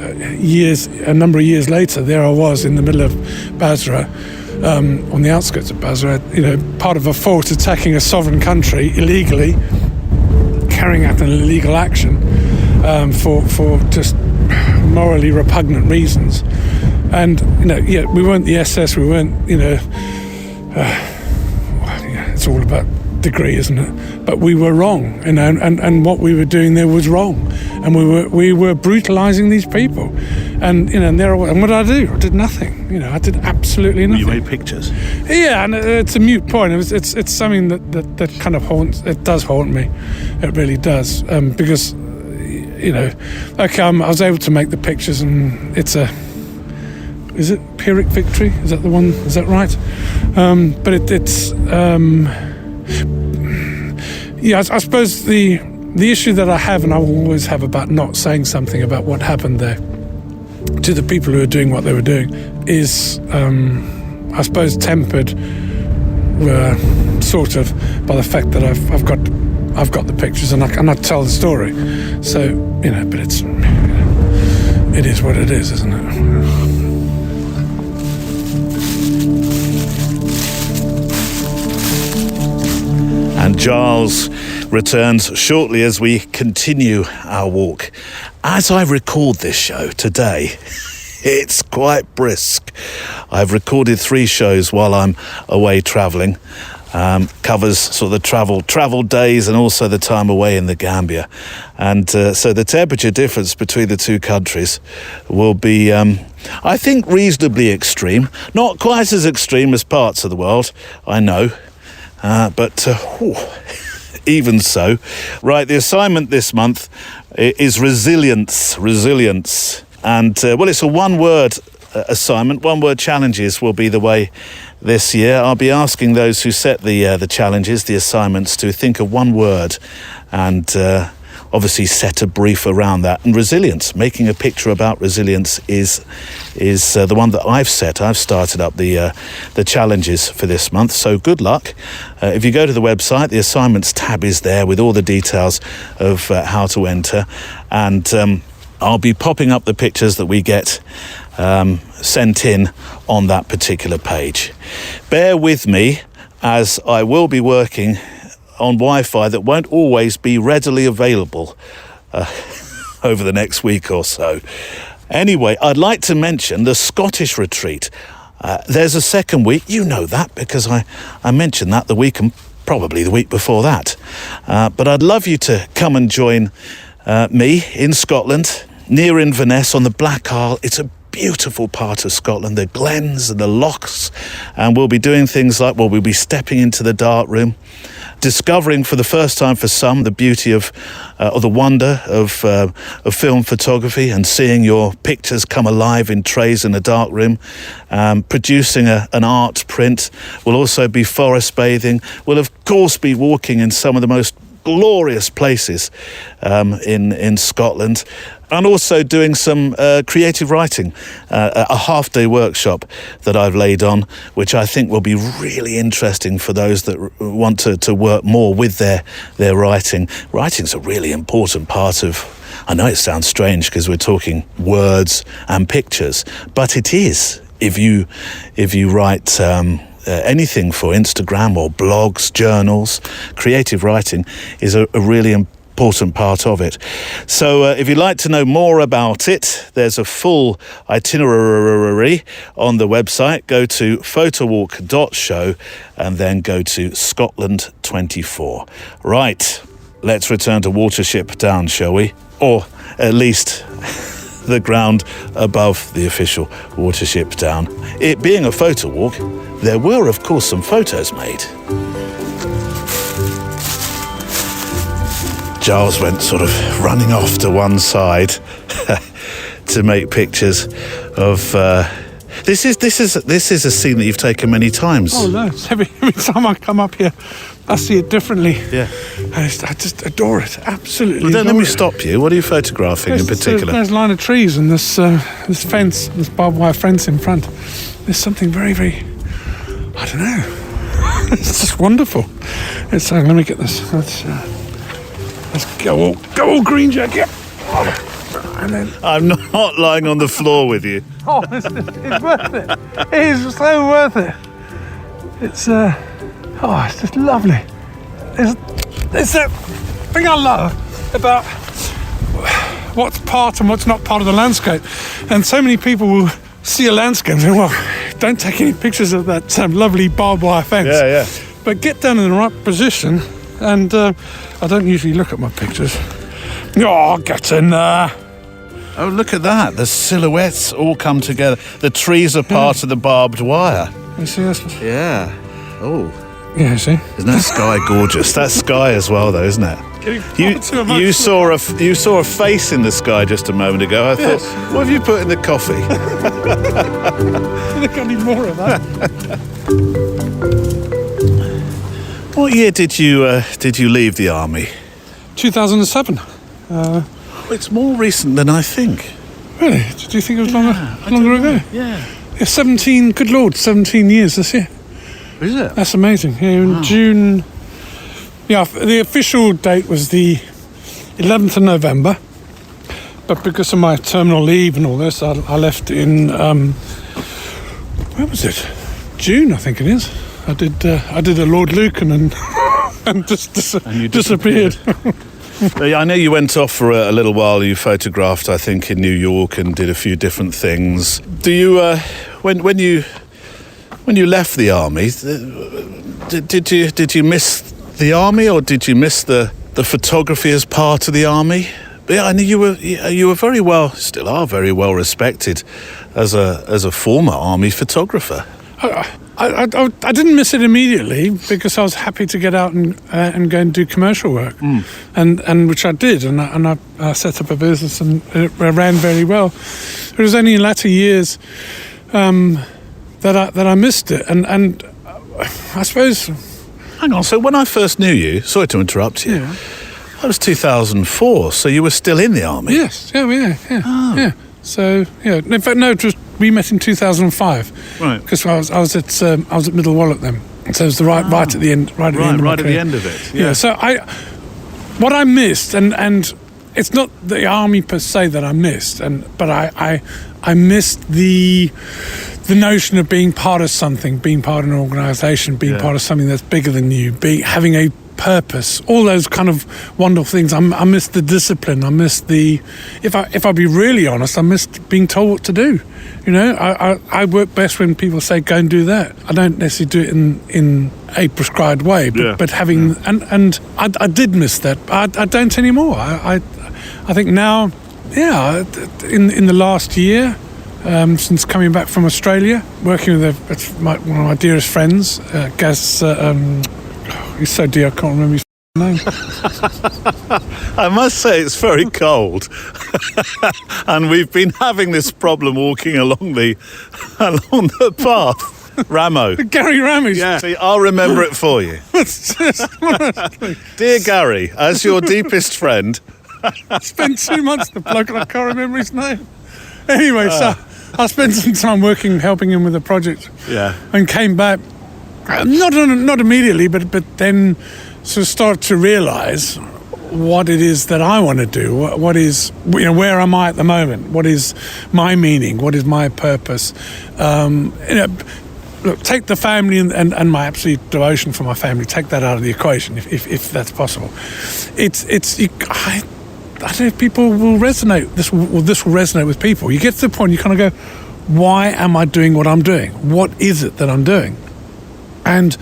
a number of years later, there I was in the middle of Basra, on the outskirts of Basra, part of a force attacking a sovereign country illegally, carrying out an illegal action for just morally repugnant reasons. And we weren't the SS, we weren't, it's all about degree, isn't it? But we were wrong, and what we were doing there was wrong, and we were brutalizing these people, and and what did I do? I did nothing. I did absolutely nothing. You made pictures. Yeah, and it's a moot point. It's something that kind of haunts. It does haunt me. It really does, because I was able to make the pictures, and it's is it Pyrrhic victory? Is that the one? Is that right? But it's. I suppose the issue that I have, and I will always have, about not saying something about what happened there to the people who are doing what they were doing is, I suppose, tempered sort of by the fact that I've got the pictures and I tell the story. So but it is what it is, isn't it? And Giles returns shortly as we continue our walk. As I record this show today, it's quite brisk. I've recorded 3 shows while I'm away travelling. Covers sort of the travel days and also the time away in the Gambia. And so the temperature difference between the two countries will be, I think, reasonably extreme. Not quite as extreme as parts of the world, I know. But even so. Right, the assignment this month is resilience. And, it's a one-word assignment. One-word challenges will be the way this year. I'll be asking those who set the challenges, the assignments, to think of one word and obviously set a brief around that. And resilience, making a picture about resilience is the one that I've set. I've started up the challenges for this month, so good luck. If you go to the website, the assignments tab is there with all the details of how to enter, and I'll be popping up the pictures that we get sent in on that particular page. Bear with me, as I will be working on Wi-Fi that won't always be readily available over the next week or so. Anyway, I'd like to mention the Scottish retreat. There's a second week. You know that because I mentioned that the week and probably the week before that. But I'd love you to come and join me in Scotland, near Inverness on the Black Isle. It's a beautiful part of Scotland, the glens and the lochs, and we'll be doing things like, we'll be stepping into the dark room, discovering for the first time for some the beauty of the wonder of film photography and seeing your pictures come alive in trays in a dark room, producing an art print. We'll also be forest bathing. We'll of course be walking in some of the most glorious places in Scotland, and also doing some creative writing, a half-day workshop that I've laid on, which I think will be really interesting for those that want to work more with their writing. Writing's a really important part of, I know it sounds strange because we're talking words and pictures, but it is. if you write anything for Instagram or blogs, journals, creative writing is a really important part of it. So if you'd like to know more about it, there's a full itinerary on the website. Go to photowalk.show and then go to Scotland 24. Right, let's return to Watership Down, shall we? Or at least the ground above the official Watership Down. It being a photo walk, there were, of course, some photos made. Giles went sort of running off to one side to make pictures of. This is a scene that you've taken many times. Oh no! Every time I come up here, I see it differently. Yeah, I just adore it. Absolutely. Well, then let adore me it. stop you. What are you photographing in particular? There's a line of trees and this fence, this barbed wire fence in front. There's something very, very, I don't know. It's just wonderful. It's let me get this. Let's go all green jacket. And then, I'm not lying on the floor with you. oh, it's worth it. It is so worth it. It's it's just lovely. It's the thing I love about what's part and what's not part of the landscape. And so many people will see a landscape and say, well, don't take any pictures of that lovely barbed wire fence. Yeah. But get down in the right position, and I don't usually look at my pictures. Oh, get in there. Oh, look at that. The silhouettes all come together. The trees are part of the barbed wire. You see this? Yeah. Oh. Yeah, see? Isn't that sky gorgeous? That sky as well, though, isn't it? You saw a face in the sky just a moment ago. I thought, what have you put in the coffee? Look, I need more of that. What year did you leave the army? 2007. It's more recent than I think. Really? Did you think it was longer ago? Yeah. Yeah, 17, good Lord, 17 years this year. Is it? That's amazing. Yeah, in June. Yeah, the official date was the 11th of November. But because of my terminal leave and all this, I left in, where was it? June, I think it is. I did a Lord Lucan and just disappeared. I know you went off for a little while. You photographed, I think, in New York and did a few different things. Do you, when you left the army, did you miss the army, or did you miss the photography as part of the army? But yeah, I know you were very well, still are very well respected as a former army photographer. I didn't miss it immediately because I was happy to get out and go and do commercial work, and which I did, and I set up a business and it ran very well. It was only in latter years that I missed it, and I suppose. Hang on, so when I first knew you, sorry to interrupt you, that was 2004, so you were still in the army? Yes, yeah. So, yeah, in fact, no, we met in 2005. Right. Because I was at Middle Wallet then. So it was right at the end, right at the end of it. Yeah. So what I missed, and it's not the army per se that I missed, but I missed the notion of being part of something, being part of an organisation, being part of something that's bigger than you, having a purpose, all those kind of wonderful things. I missed the discipline. I missed if I be really honest, I missed being told what to do. You know, I work best when people say go and do that. I don't necessarily do it in a prescribed way, but having and I did miss that. I don't anymore. I think now, in the last year. Since coming back from Australia, working with one of my dearest friends, Gaz. He's so dear, I can't remember his name. I must say it's very cold, and we've been having this problem walking along the path. Ramo. Gary Ramis. Yeah. See, I'll remember it for you. Dear Gary, as your deepest friend. Spent 2 months with the bloke and I can't remember his name. Anyway, so I spent some time helping him with a project. Yeah. And came back, not immediately, but then sort of started to realise what it is that I want to do. What is, where am I at the moment? What is my meaning? What is my purpose? Look, take the family and my absolute devotion for my family. Take that out of the equation, if that's possible. I don't know if people will resonate. This will resonate with people. You get to the point you kind of go, why am I doing what I'm doing? What is it that I'm doing? And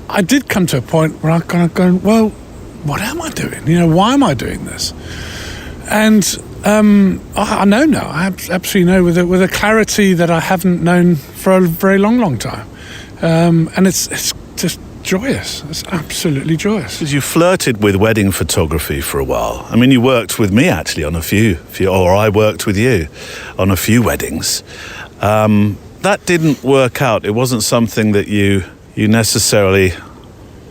I did come to a point where I kind of go, well, what am I doing? Why am I doing this? And I know now. I absolutely know with a clarity that I haven't known for a very long, long time. And it's just joyous. It's absolutely joyous. Because you flirted with wedding photography for a while. I mean, you worked with me actually on a few, or I worked with you on a few weddings. That didn't work out. It wasn't something that you necessarily,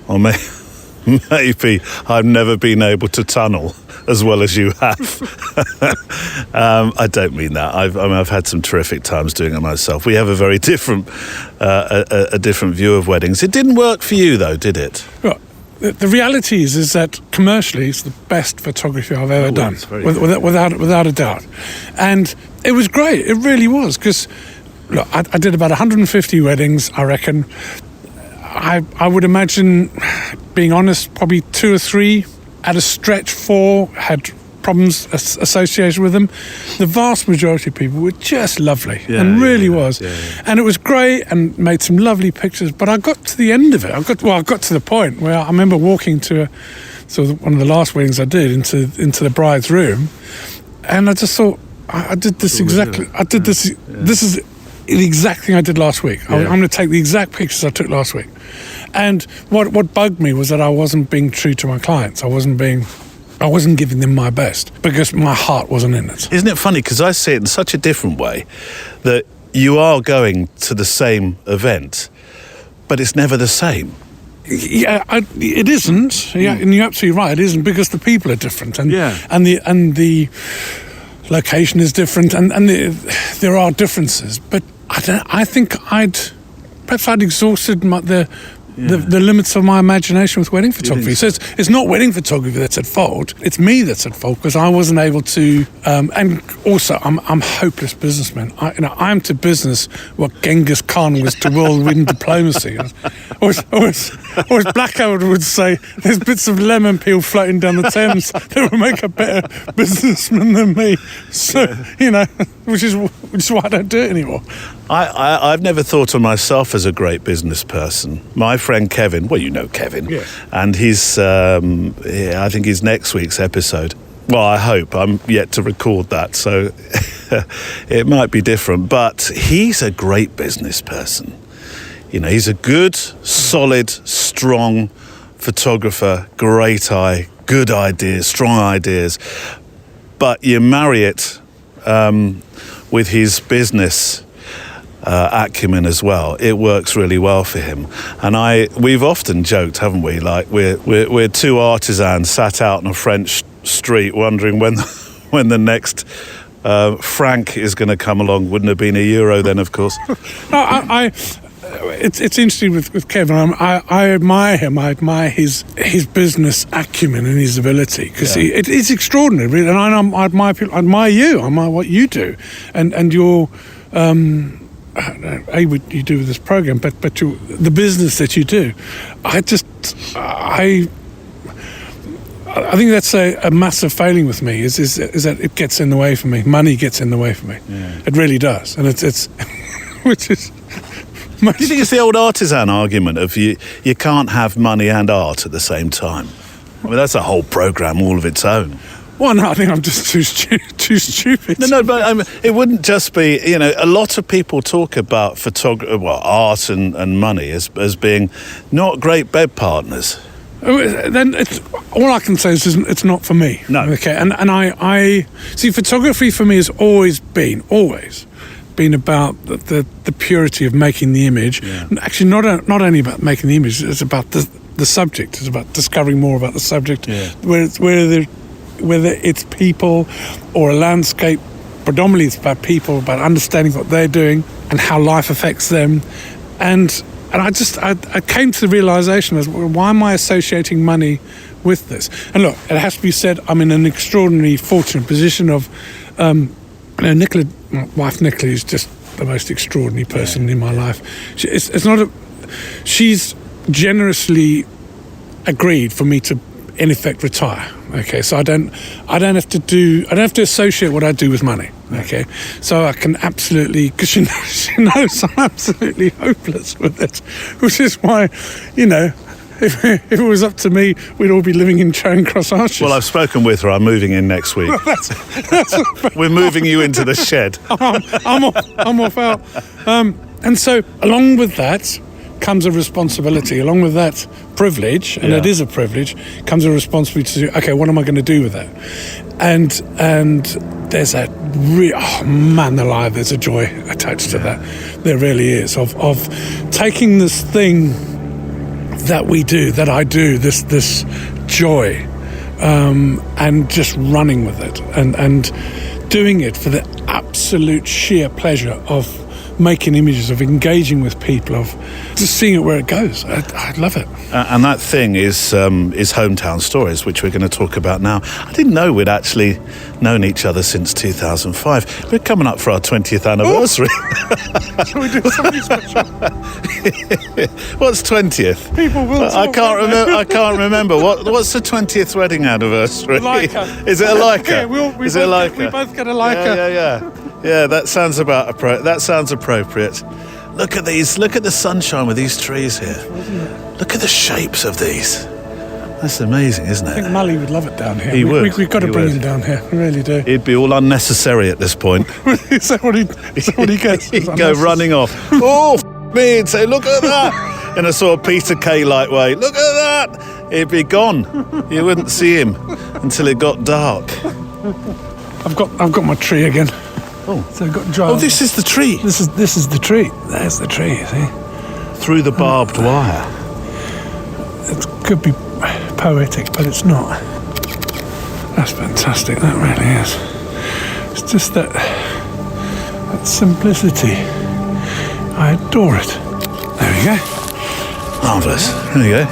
or maybe I've never been able to tunnel as well as you have. I don't mean that. I've had some terrific times doing it myself. We have a very different, a different view of weddings. It didn't work for you, though, did it? Well, the reality is that commercially, it's the best photography I've ever done, without a doubt. And it was great. It really was, because look, I did about 150 weddings, I reckon. I would imagine, being honest, probably 2 or 3 at a stretch, 4 had problems associated with them. The vast majority of people were just lovely, was. Yeah. And it was great and made some lovely pictures. But I got to the end of it. I got to the point where I remember walking to one of the last weddings I did into the bride's room, and I just thought, I did this exactly. I did this. Yeah. This is the exact thing I did last week. Yeah. I'm going to take the exact pictures I took last week. And what bugged me was that I wasn't being true to my clients. I wasn't giving them my best because my heart wasn't in it. Isn't it funny? Because I see it in such a different way, that you are going to the same event, but it's never the same. Yeah, it isn't. Yeah, and you're absolutely right. It isn't, because the people are different, and the location is different, and there are differences. But I think I'd exhausted the limits of my imagination with wedding photography. So it's not wedding photography that's at fault. It's me that's at fault, because I wasn't able to. And also, I'm a hopeless businessman. I'm to business what Genghis Khan was to whirlwind diplomacy. Or as Blackadder would say, there's bits of lemon peel floating down the Thames that would make a better businessman than me. So which is why I don't do it anymore. I've never thought of myself as a great business person. My friend Kevin, well, you know Kevin, yes. And he's, I think he's next week's episode. Well, I hope. I'm yet to record that, so it might be different. But he's a great business person. He's a good, solid, strong photographer, great eye, good ideas, strong ideas. But you marry it with his business acumen as well. It works really well for him. And we've often joked, haven't we? Like we're 2 artisans sat out on a French street wondering when the next franc is going to come along. Wouldn't have been a euro then, of course. It's interesting with Kevin. I admire him. I admire his business acumen and his ability, because it is extraordinary. Really. And I admire people. I admire you. I admire what you do, and your what you do with this program, but the business that you do. I think that's a massive failing with me. Is that it gets in the way for me. Money gets in the way for me. Yeah. It really does, and it's which is. Do you think it's the old artisan argument of you can't have money and art at the same time? I mean, that's a whole program all of its own. Well, no, I think I'm just too stupid. No, but it wouldn't just be, a lot of people talk about art and money as being not great bed partners. Then all I can say is it's not for me. No. Okay, and I see, photography for me has always been about the purity of making the image. Yeah. And actually, not only about making the image, it's about the subject. It's about discovering more about the subject. Yeah. Whether it's people or a landscape, predominantly it's about people, about understanding what they're doing and how life affects them. And I came to the realization as, why am I associating money with this. And look, it has to be said, I'm in an extraordinary, fortunate position of, Nicola, my wife Nicola, is just the most extraordinary person in my life. She's generously agreed for me to, in effect, retire. Okay, so I don't have to associate what I do with money. Okay, so I can absolutely, because she knows I'm absolutely hopeless with it, which is why, if it was up to me, we'd all be living in Charing Cross Arches. Well, I've spoken with her. I'm moving in next week. We're moving you into the shed. I'm off out. And so, along with that comes a responsibility. Along with that privilege, and it is a privilege, comes a responsibility to, okay, what am I going to do with that? And there's a there's a joy attached to that. There really is, of taking this thing that we do, that I do, this joy, and just running with it, and doing it for the absolute sheer pleasure of making images, of engaging with people, of just seeing it where it goes. I love it. And that thing is Hometown Stories, which we're going to talk about now. I didn't know we'd actually known each other since 2005. We're coming up for our 20th anniversary. Shall we do something special? What's 20th? People will I can't remember. What's the 20th wedding anniversary? Leica. Is it a Leica? Yeah, we both get a Leica. Yeah, that sounds appropriate. Look at these. Look at the sunshine with these trees here. Look at the shapes of these. That's amazing, isn't it? I think Mully would love it down here. He would. We've got to bring him down here. We really do. It'd be all unnecessary at this point. Is that what he gets? He'd go running off. Oh, me, and say, look at that. In a sort of Peter Kay-like way. Look at that. He'd be gone. You wouldn't see him until it got dark. I've got my tree again. Oh, so I've got Giles. Oh, this is the tree. This is the tree. There's the tree. You see, through the barbed wire. It could be poetic, but it's not. That's fantastic. That really is. It's just that simplicity. I adore it. There we go. Marvellous. There you go.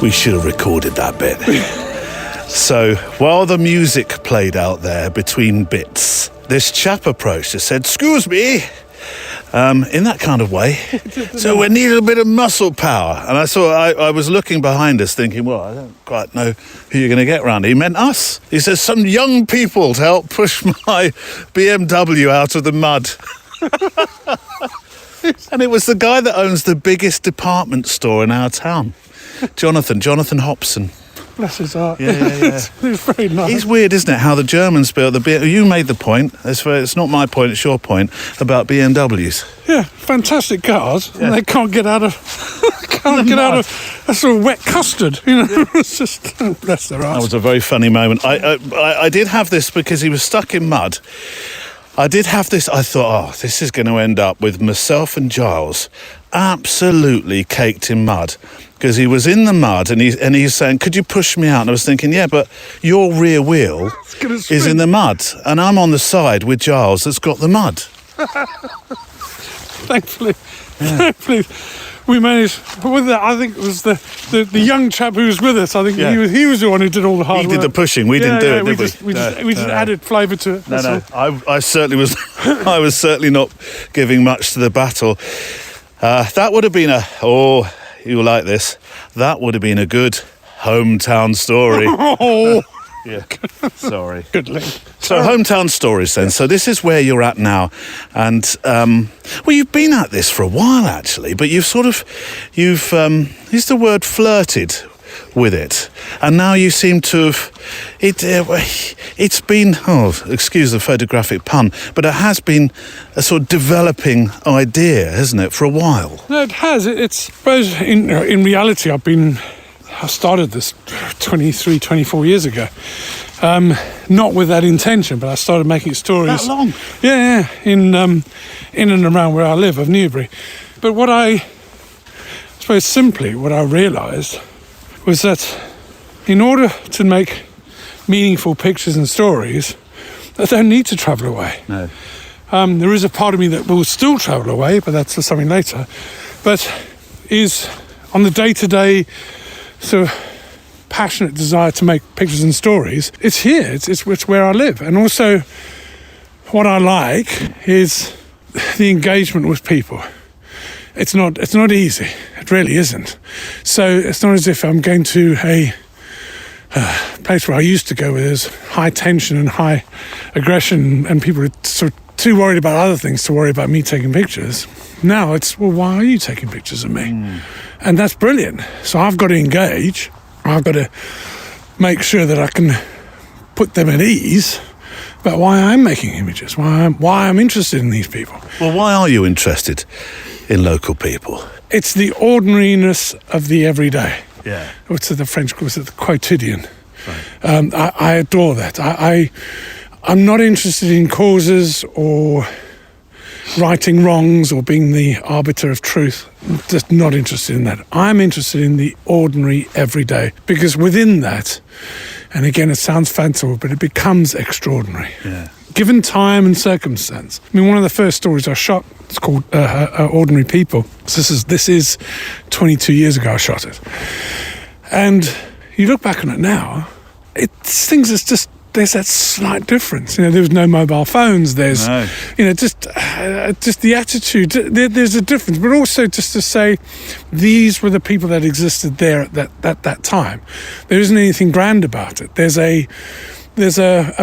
We should have recorded that bit. So, while the music played out there between bits, this chap approached and said, "Excuse me," in that kind of way. So we need a bit of muscle power. And I was looking behind us thinking, well, I don't quite know who you're going to get round. He meant us. He says, some young people to help push my BMW out of the mud. And it was the guy that owns the biggest department store in our town. Jonathan Hobson. Bless his heart. Yeah. It's very nice. It's weird, isn't it, how the Germans built the BMW. You made the point. It's not my point, it's your point, about BMWs. Yeah, fantastic cars. Yeah. And they can't get out of a sort of wet custard. It's just, bless their hearts. That was a very funny moment. I did have this because he was stuck in mud. I did have this. I thought, this is going to end up with myself and Giles absolutely caked in mud, because he was in the mud and he's saying, could you push me out? And I was thinking, yeah, but your rear wheel is in the mud and I'm on the side with Giles that's got the mud. Thankfully, we managed with that. I think it was the young chap who was with us. I think he was the one who did all the hard work. He did the pushing. We didn't do it, did we? We just added flavour to it. No. I certainly was. I was certainly not giving much to the battle. That would have been you'll like this. That would have been a good hometown story. Oh. Yeah, sorry. Good link. So hometown stories then. So this is where you're at now, and you've been at this for a while actually, but you've used the word flirted with it, and now you seem to have it's been excuse the photographic pun, but it has been a sort of developing idea, hasn't it, for a while? No, it has. It's, I suppose in reality I started this 23, 24 years ago. Not with that intention, but I started making stories. That long? Yeah, in and around where I live, of Newbury. But what I realised was that in order to make meaningful pictures and stories, I don't need to travel away. No. There is a part of me that will still travel away, but that's for something later. But is on the day-to-day sort of passionate desire to make pictures and stories, it's here. It's where I live. And also what I like is the engagement with people. It's not easy. It really isn't. So it's not as if I'm going to a place where I used to go where there's high tension and high aggression and people are sort of too worried about other things to worry about me taking pictures. Now it's, well, why are you taking pictures of me? And that's brilliant. So I've got to engage. I've got to make sure that I can put them at ease about why I'm making images, why I'm interested in these people. Well, why are you interested in local people? It's the ordinariness of the everyday. Yeah. What's the French calls it, the quotidian. Right. I adore that. I'm not interested in causes or righting wrongs or being the arbiter of truth. I'm just not interested in that. I'm interested in the ordinary everyday, because within that, and again, it sounds fanciful, but it becomes extraordinary. Yeah. Given time and circumstance. I mean, one of the first stories I shot, it's called Ordinary People. So this is 22 years ago I shot it. And you look back on it now, things is just, there's that slight difference. You know, there was no mobile phones. There's, you know, just the attitude. There's a difference, but also just to say, these were the people that existed there at that time. There isn't anything grand about it. There's a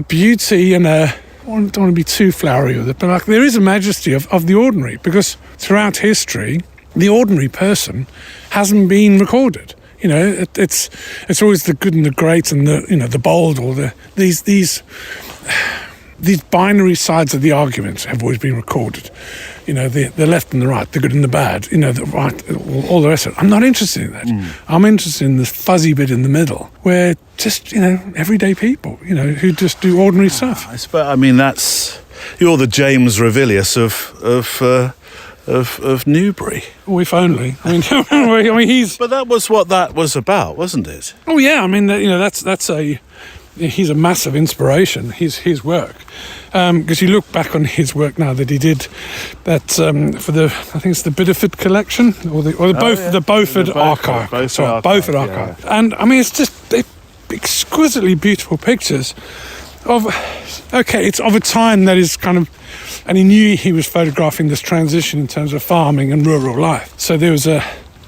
beauty and I don't want to be too flowery with it, but like there is a majesty of the ordinary, because throughout history, the ordinary person hasn't been recorded. You know, it's always the good and the great and the bold, or these binary sides of the argument have always been recorded. You know, the left and the right, the good and the bad. You know, the right, all the rest of it. I'm not interested in that. I'm interested in this fuzzy bit in the middle, where just everyday people, who just do ordinary stuff. I mean, you're the James Revilius of Newbury. Oh, if only. I mean, he's. But that was what that was about, wasn't it? Oh yeah, I mean, he's a massive inspiration. His work, because you look back on his work now that he did that for I think it's the Bideford collection or the Beaufort Archive. Beaufort Archive. Yeah. And I mean, it's just exquisitely beautiful pictures it's of a time that is kind of, and he knew he was photographing this transition in terms of farming and rural life. So that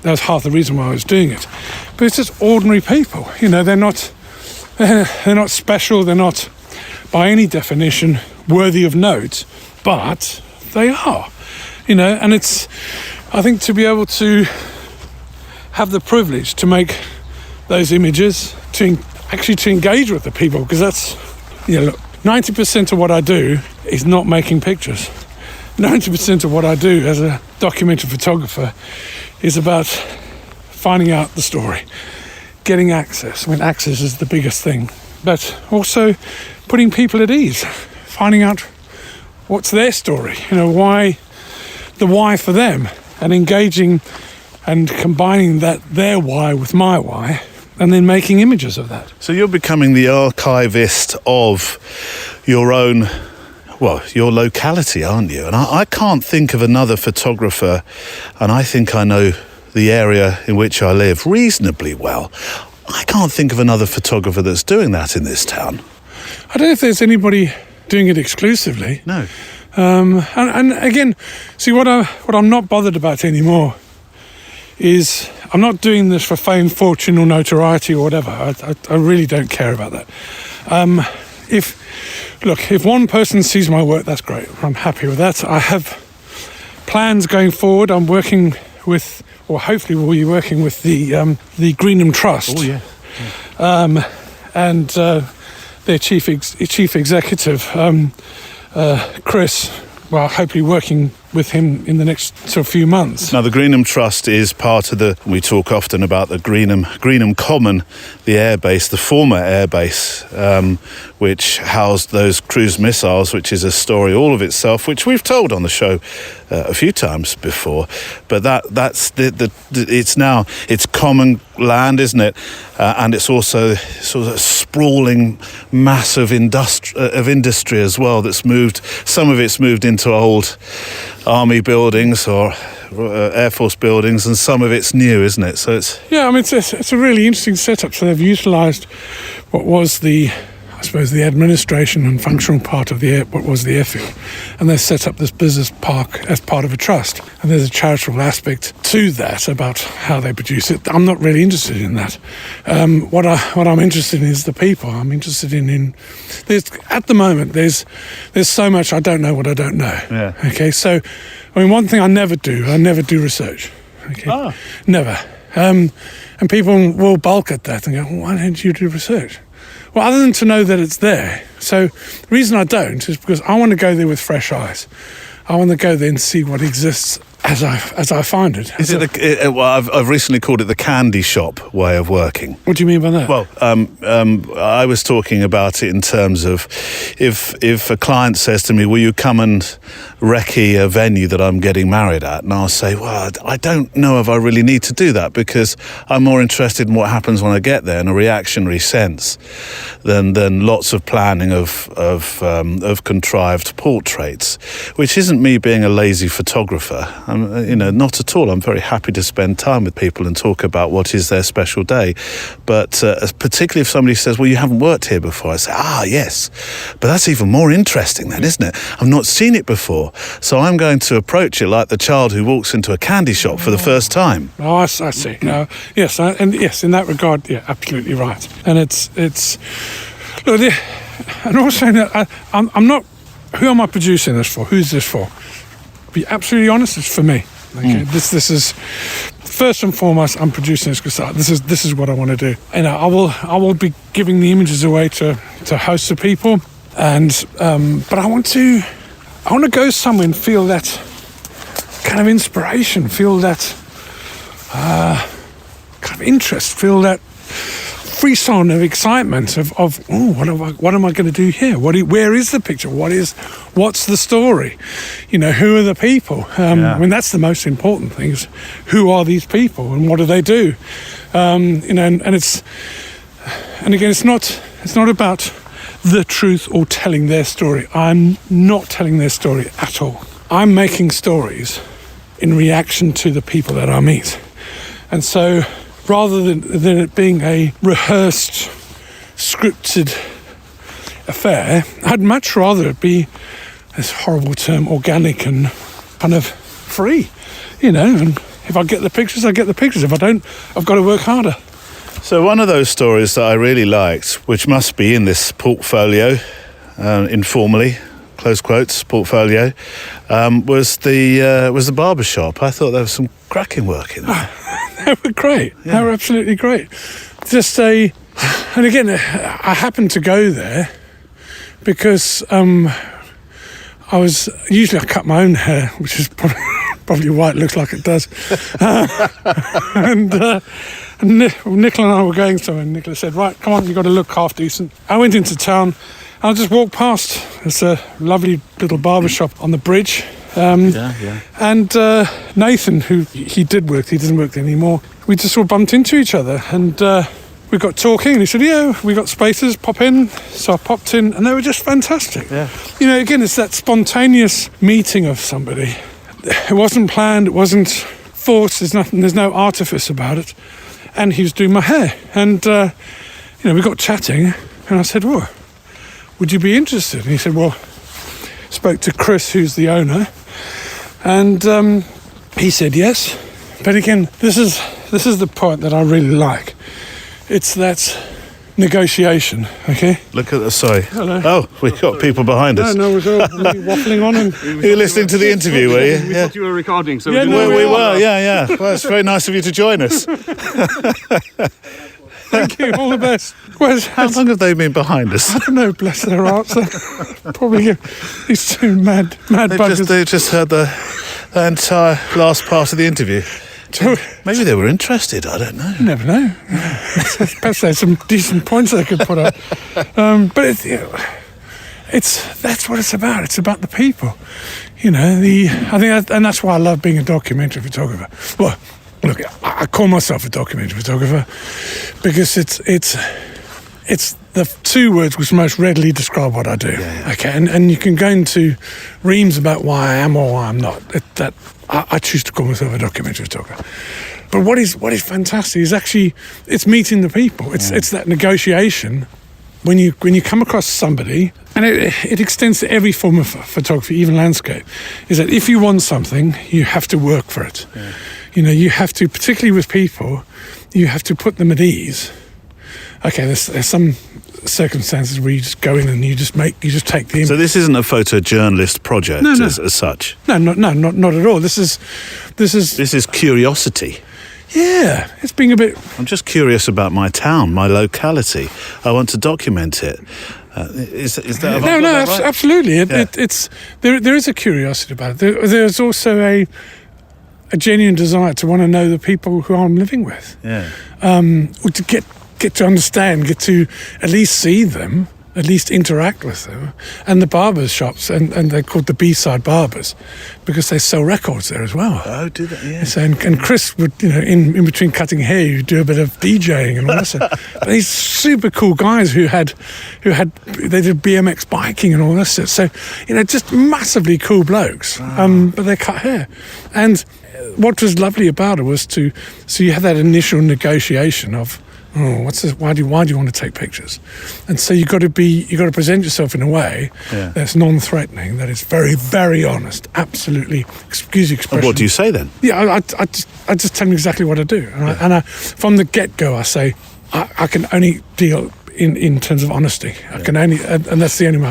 was half the reason why I was doing it. But it's just ordinary people. They're not special. They're not, by any definition, worthy of note, but they are. And it's, I think, to be able to have the privilege to make those images, to engage with the people, because that's, look, 90% of what I do is not making pictures. 90% of what I do as a documentary photographer is about finding out the story, getting access. I mean, access is the biggest thing, but also putting people at ease, finding out what's their story, why for them, and engaging and combining their why with my why, and then making images of that. So you're becoming the archivist of your own, your locality, aren't you? And I can't think of another photographer, and I think I know the area in which I live reasonably well. I can't think of another photographer that's doing that in this town. I don't know if there's anybody doing it exclusively. No. And again, see, what I'm not bothered about anymore is I'm not doing this for fame, fortune or notoriety or whatever. I really don't care about that. If one person sees my work, that's great. I'm happy with that. I have plans going forward. I'm working with, or hopefully will be working with the Greenham Trust. Oh, yeah. And their chief executive, Chris. Well, hopefully working with him in the next few months. Now, the Greenham Trust is part of we talk often about the Greenham Common, the airbase, the former airbase, which housed those cruise missiles, which is a story all of itself, which we've told on the show a few times before. But that's it's common land, isn't it? And it's also sort of a sprawling mass of industry as well that's moved. Some of it's moved into old army buildings or Air Force buildings, and some of it's new, isn't it? So it's... Yeah, I mean, it's a really interesting setup. So they've utilised what was the administration and functional part of what was the airfield, and they set up this business park as part of a trust. And there's a charitable aspect to that about how they produce it. I'm not really interested in that. What I'm interested in is the people. I'm interested in there's at the moment there's so much I don't know what I don't know. Yeah. Okay, so I mean, one thing I never do research. Okay, never. And people will balk at that and go, well, why don't you do research? Well, other than to know that it's there. So the reason I don't is because I want to go there with fresh eyes. I want to go there and see what exists as I find it. Is it well, I've recently called it the candy shop way of working. What do you mean by that? Well, I was talking about it in terms of if a client says to me, will you come and recce a venue that I'm getting married at? And I'll say, well, I don't know if I really need to do that, because I'm more interested in what happens when I get there in a reactionary sense than lots of planning of contrived portraits, which isn't me being a lazy photographer. Not at all. I'm very happy to spend time with people and talk about what is their special day. But particularly if somebody says, well, you haven't worked here before, I say, yes. But that's even more interesting then, isn't it? I've not seen it before. So I'm going to approach it like the child who walks into a candy shop for the first time. Oh, I see. No, yes, in that regard, yeah, absolutely right. And it's look, and also I'm not. Who am I producing this for? Who's this for? Be absolutely honest, it's for me. Okay, this is first and foremost. I'm producing this because this is what I want to do. And I will be giving the images away to hosts of people, and but I want to go somewhere and feel that kind of inspiration, feel that kind of interest, feel that frisson of excitement of what am I going to do here? Where is the picture? What's the story? Who are the people? I mean, that's the most important thing: is who are these people and what do they do? And again, it's not about the truth or telling their story. I'm not telling their story at all. I'm making stories in reaction to the people that I meet, and so, rather than it being a rehearsed, scripted affair, I'd much rather it be this horrible term, organic and kind of free, and if I get the pictures, I get the pictures. If I don't, I've got to work harder. So one of those stories that I really liked, which must be in this portfolio, informally, close quotes, portfolio, was the barber shop. I thought there was some cracking work in there. They were great. Yeah. They were absolutely great. And again, I happened to go there because I cut my own hair, which is probably why it looks like it does. And Nicola and I were going somewhere, and Nicola said, right, come on, you've got to look half decent. I went into town, and I just walked past. It's a lovely little barber shop on the bridge. And Nathan, who he doesn't work there anymore, we just all bumped into each other, and we got talking, and he said, yeah, we got spaces, pop in. So I popped in, and they were just fantastic. Yeah. Again, it's that spontaneous meeting of somebody. It wasn't planned, it wasn't forced, there's no artifice about it. And he was doing my hair, and we got chatting, and I said, well, would you be interested? And he said, well, spoke to Chris, who's the owner, and he said yes. But again, this is the point that I really like. It's that negotiation, okay? Look at the, sorry. Hello. Oh, we've got people behind us. No, we're all waffling on. And you were listening to the interview, were you? We thought you were recording. So yeah, we were, yeah. Well, it's very nice of you to join us. Thank you, all the best. How long have they been behind us? I don't know, bless their hearts. Probably these two mad buggers. They just heard the entire last part of the interview. Maybe they were interested, I don't know. You never know. Perhaps there's some decent points they could put up. But that's what it's about. It's about the people. I think and that's why I love being a documentary photographer. Well, Look, I call myself a documentary photographer because it's the two words which most readily describe what I do. Yeah. Okay, and you can go into reams about why I am or why I'm not. I choose to call myself a documentary photographer. But what is fantastic is actually it's meeting the people. It's that negotiation when you come across somebody, and it extends to every form of photography, even landscape. Is that if you want something, you have to work for it. Yeah. You have to, particularly with people, you have to put them at ease. Okay, there's some circumstances where you just go in and you just take the image. So this isn't a photojournalist project as such? No, not at all. This is curiosity. Yeah, it's being a bit... I'm just curious about my town, my locality. I want to document it. Is that... No, right? Absolutely. There is a curiosity about it. There's also a genuine desire to want to know the people who I'm living with. Yeah. Or to get to understand, get to at least see them, at least interact with them. And the barbers shops, and they're called the B-side barbers because they sell records there as well. Oh, do they? Yeah. So, and Chris would, in between cutting hair, you'd do a bit of DJing and all that stuff. But these super cool guys who they did BMX biking and all that stuff. So, just massively cool blokes. Wow. But they cut hair. And what was lovely about it was so you have that initial negotiation of, what's this? Why do you want to take pictures? And so you got to present yourself in a way that's non-threatening, that is very, very honest, absolutely. Excuse the expression. And what do you say then? Yeah, I just tell them exactly what I do, and I from the get-go I say I can only deal in terms of honesty. I can only, and that's the only way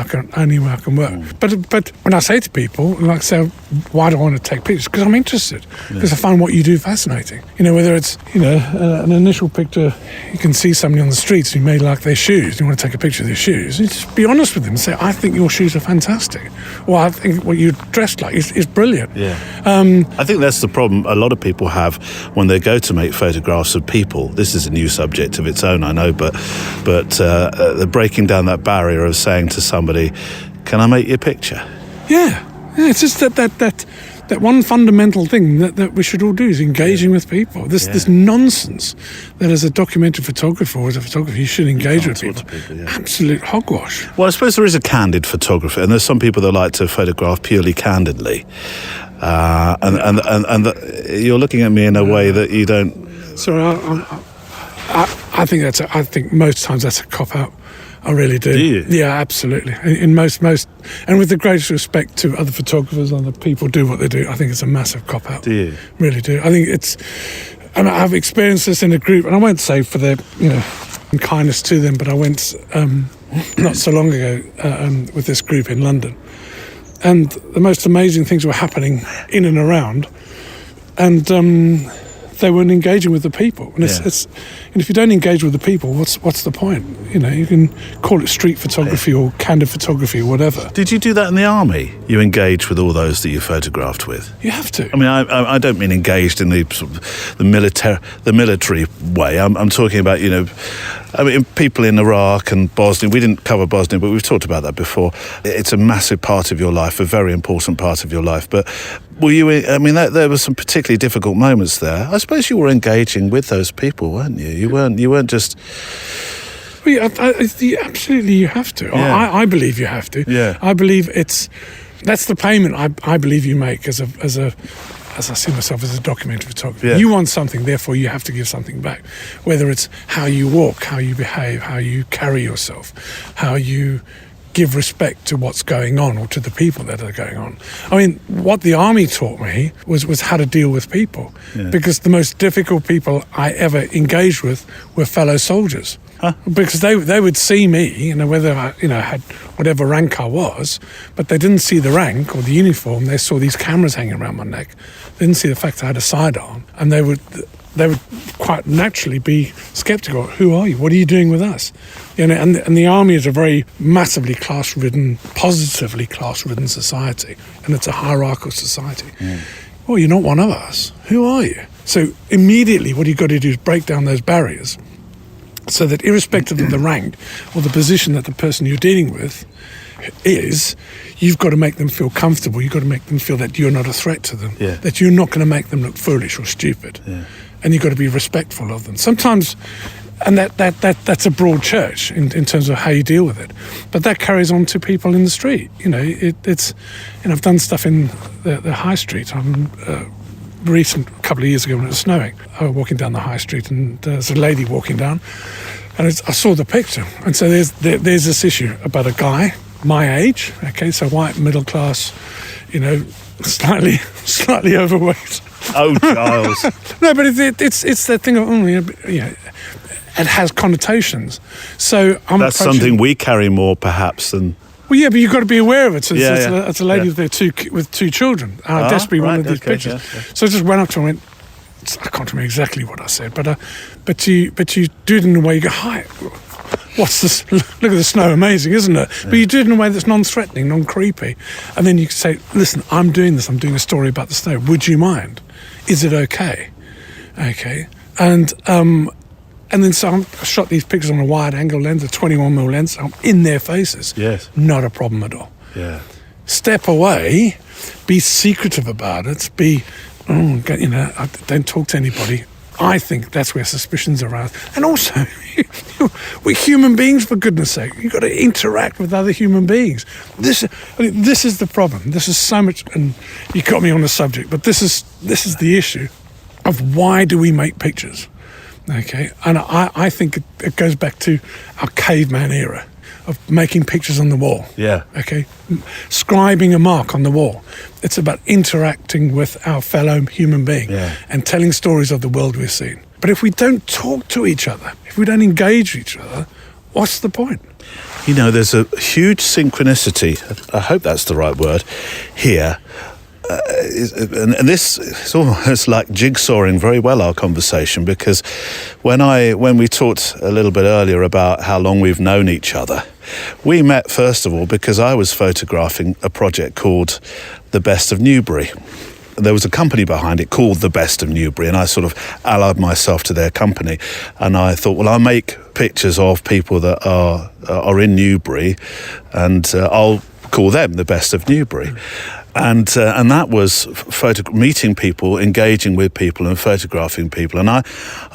I can work. But when I say to people, why do I want to take pictures? Because I'm interested. Because I find what you do fascinating. Whether it's an initial picture, you can see somebody on the streets who may like their shoes. You want to take a picture of their shoes. You just be honest with them and say, I think your shoes are fantastic, or I think what you're dressed like is brilliant. Yeah. I think that's the problem a lot of people have when they go to make photographs of people. This is a new subject of its own, I know, but the breaking down that barrier of saying to somebody, can I make you a picture? Yeah, it's just that one fundamental thing that we should all do is engaging with people. This nonsense that as a documentary photographer or as a photographer you should engage with people. Absolute hogwash. Well, I suppose there is a candid photographer, and there's some people that like to photograph purely candidly. And you're looking at me in a way that you don't... Sorry, I think most times that's a cop-out. I really do. Do you? Yeah, absolutely. In most, and with the greatest respect to other photographers, other people do what they do, I think it's a massive cop-out. Do you? Really do. I think and I've experienced this in a group, and I won't say for their, kindness to them, but I went not so long ago with this group in London, and the most amazing things were happening in and around, and they weren't engaging with the people. And and if you don't engage with the people, what's the point? You can call it street photography or candid photography or whatever. Did you do that in the army? You engage with all those that you photographed with? You have to. I mean, I don't mean engaged in the military way. I'm talking about, people in Iraq and Bosnia. We didn't cover Bosnia, but we've talked about that before. It's a massive part of your life, a very important part of your life. But were you? I mean, there were some particularly difficult moments there. I suppose you were engaging with those people, weren't you? You weren't just... Well, absolutely, you have to. Yeah. I believe you have to. Yeah. I believe that's the payment I believe you make as I see myself as a documentary photographer. Yeah. You want something, therefore you have to give something back. Whether it's how you walk, how you behave, how you carry yourself, how you give respect to what's going on or to the people that are going on. I mean, what the army taught me was how to deal with people. Yeah. Because the most difficult people I ever engaged with were fellow soldiers. Huh? Because they would see me, whether I, had whatever rank I was, but they didn't see the rank or the uniform. They saw these cameras hanging around my neck. They didn't see the fact I had a sidearm, and they would quite naturally be sceptical. Who are you? What are you doing with us? And the army is a very massively class-ridden, positively class-ridden society, and it's a hierarchical society. Mm. Well, you're not one of us. Who are you? So immediately what you've got to do is break down those barriers So that irrespective of the rank or the position that the person you're dealing with is, you've got to make them feel comfortable. You've got to make them feel that you're not a threat to them, that you're not going to make them look foolish or stupid. And you've got to be respectful of them. Sometimes, and that's a broad church in terms of how you deal with it. But that carries on to people in the street. You know, it's, and I've done stuff in the high street. I'm recent, a couple of years ago when it was snowing, I was walking down the high street and there's a lady walking down, and I saw the picture. And so there's this issue about a guy my age, okay, so white, middle class, you know, slightly overweight. Oh, Giles. No, but it's that thing of, it has connotations. So that's something we carry more perhaps than. Well, yeah, but you've got to be aware of it. So it's a lady with two children. I desperately wanted these pictures. So I just went up to her and went, I can't remember exactly what I said, but you do it in a way you go, hi, what's this? Look at the snow, amazing, isn't it? But you do it in a way that's non-threatening, non-creepy. And then you say, listen, I'm doing this. I'm doing a story about the snow. Would you mind? Is it okay? Okay. And then so I shot these pictures on a wide angle lens, a 21mm lens. I'm in their faces. Yes. Not a problem at all. Yeah. Step away, be secretive about it, don't talk to anybody. I think that's where suspicions arise. And also, we're human beings, for goodness sake. You've got to interact with other human beings. This is the problem. This is so much, and you got me on the subject, but this is the issue of why do we make pictures? Okay, and I think it goes back to our caveman era of making pictures on the wall. Yeah. Okay, scribing a mark on the wall. It's about interacting with our fellow human being and telling stories of the world we've seen. But if we don't talk to each other, if we don't engage each other, what's the point? You know, there's a huge synchronicity, I hope that's the right word, here. And this is almost like jigsawing very well our conversation, because when we talked a little bit earlier about how long we've known each other, we met first of all because I was photographing a project called The Best of Newbury. There was a company behind it called The Best of Newbury, and I sort of allied myself to their company, and I thought, well, I'll make pictures of people that are in Newbury, and I'll call them The Best of Newbury. And that was meeting people, engaging with people and photographing people. And I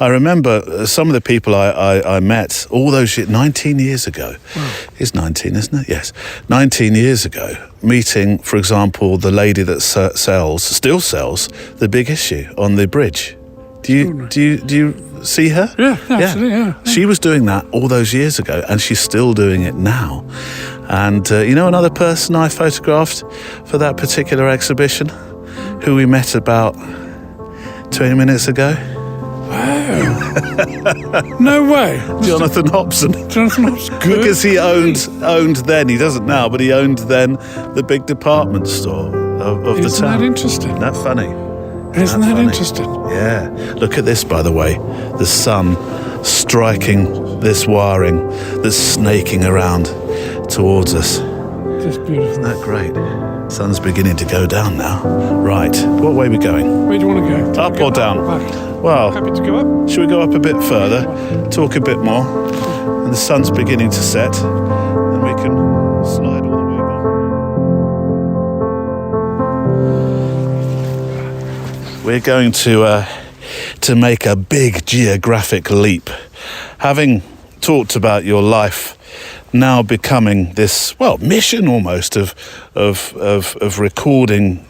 remember some of the people I met all those 19 years ago. Wow. It's 19, isn't it? Yes. 19 years ago, meeting, for example, the lady that still sells The Big Issue on the bridge. Do you see her? Yeah, absolutely, yeah. She was doing that all those years ago, and she's still doing it now. And another person I photographed for that particular exhibition, who we met about 20 minutes ago. Wow. No way. Jonathan Hobson. Jonathan Hobson, good. Because he owned then, he doesn't now, but he owned then the big department store of the town. Isn't that interesting? Isn't that funny? Isn't that interesting? Yeah. Look at this, by the way. The sun striking this wiring that's snaking around towards us. Just beautiful. Isn't that great? Sun's beginning to go down now. Right. What way are we going? Where do you want to go? Up or down? Back? Well, happy to go up. Should we go up a bit further, talk a bit more, and the sun's beginning to set, and we can slide all the way back. We're going to make a big geographic leap. Having talked about your life now becoming this, mission almost of recording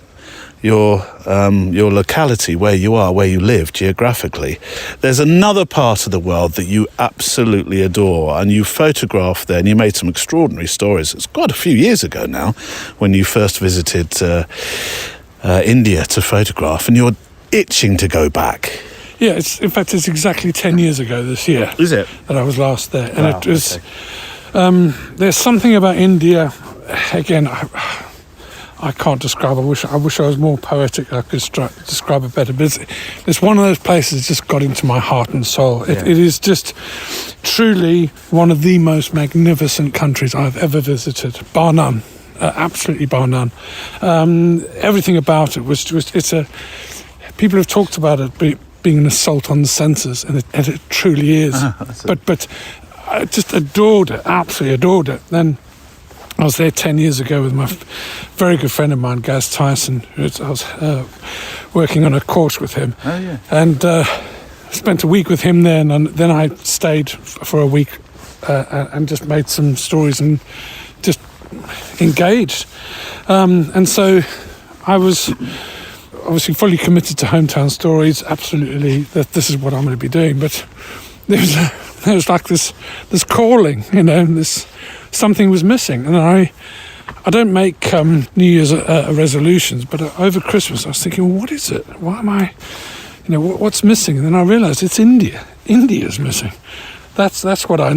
your locality, where you are, where you live geographically. There's another part of the world that you absolutely adore, and you photographed there, and you made some extraordinary stories. It's quite a few years ago now when you first visited India to photograph, and you're itching to go back. Yeah, in fact it's exactly 10 years ago this year. Is it? That I was last there. And wow, it was there's something about India, again, I can't describe. I wish I was more poetic. I could describe it better. But it's one of those places that just got into my heart and soul. It is just truly one of the most magnificent countries I've ever visited, bar none. Absolutely bar none. Everything about it was just. People have talked about it being an assault on the senses, and it truly is. But I just adored it, absolutely adored it. Then I was there 10 years ago with my very good friend of mine, Giles Tyson. I was working on a course with him. Oh, yeah. And spent a week with him there, and then I stayed for a week and just made some stories and just engaged. And so I was obviously fully committed to hometown stories, absolutely, that this is what I'm going to be doing. But there was like this calling, this something was missing. And I don't make New Year's resolutions, but over Christmas I was thinking, well, what is it? Why am I, what's missing? And then I realised it's India. India's missing. That's what I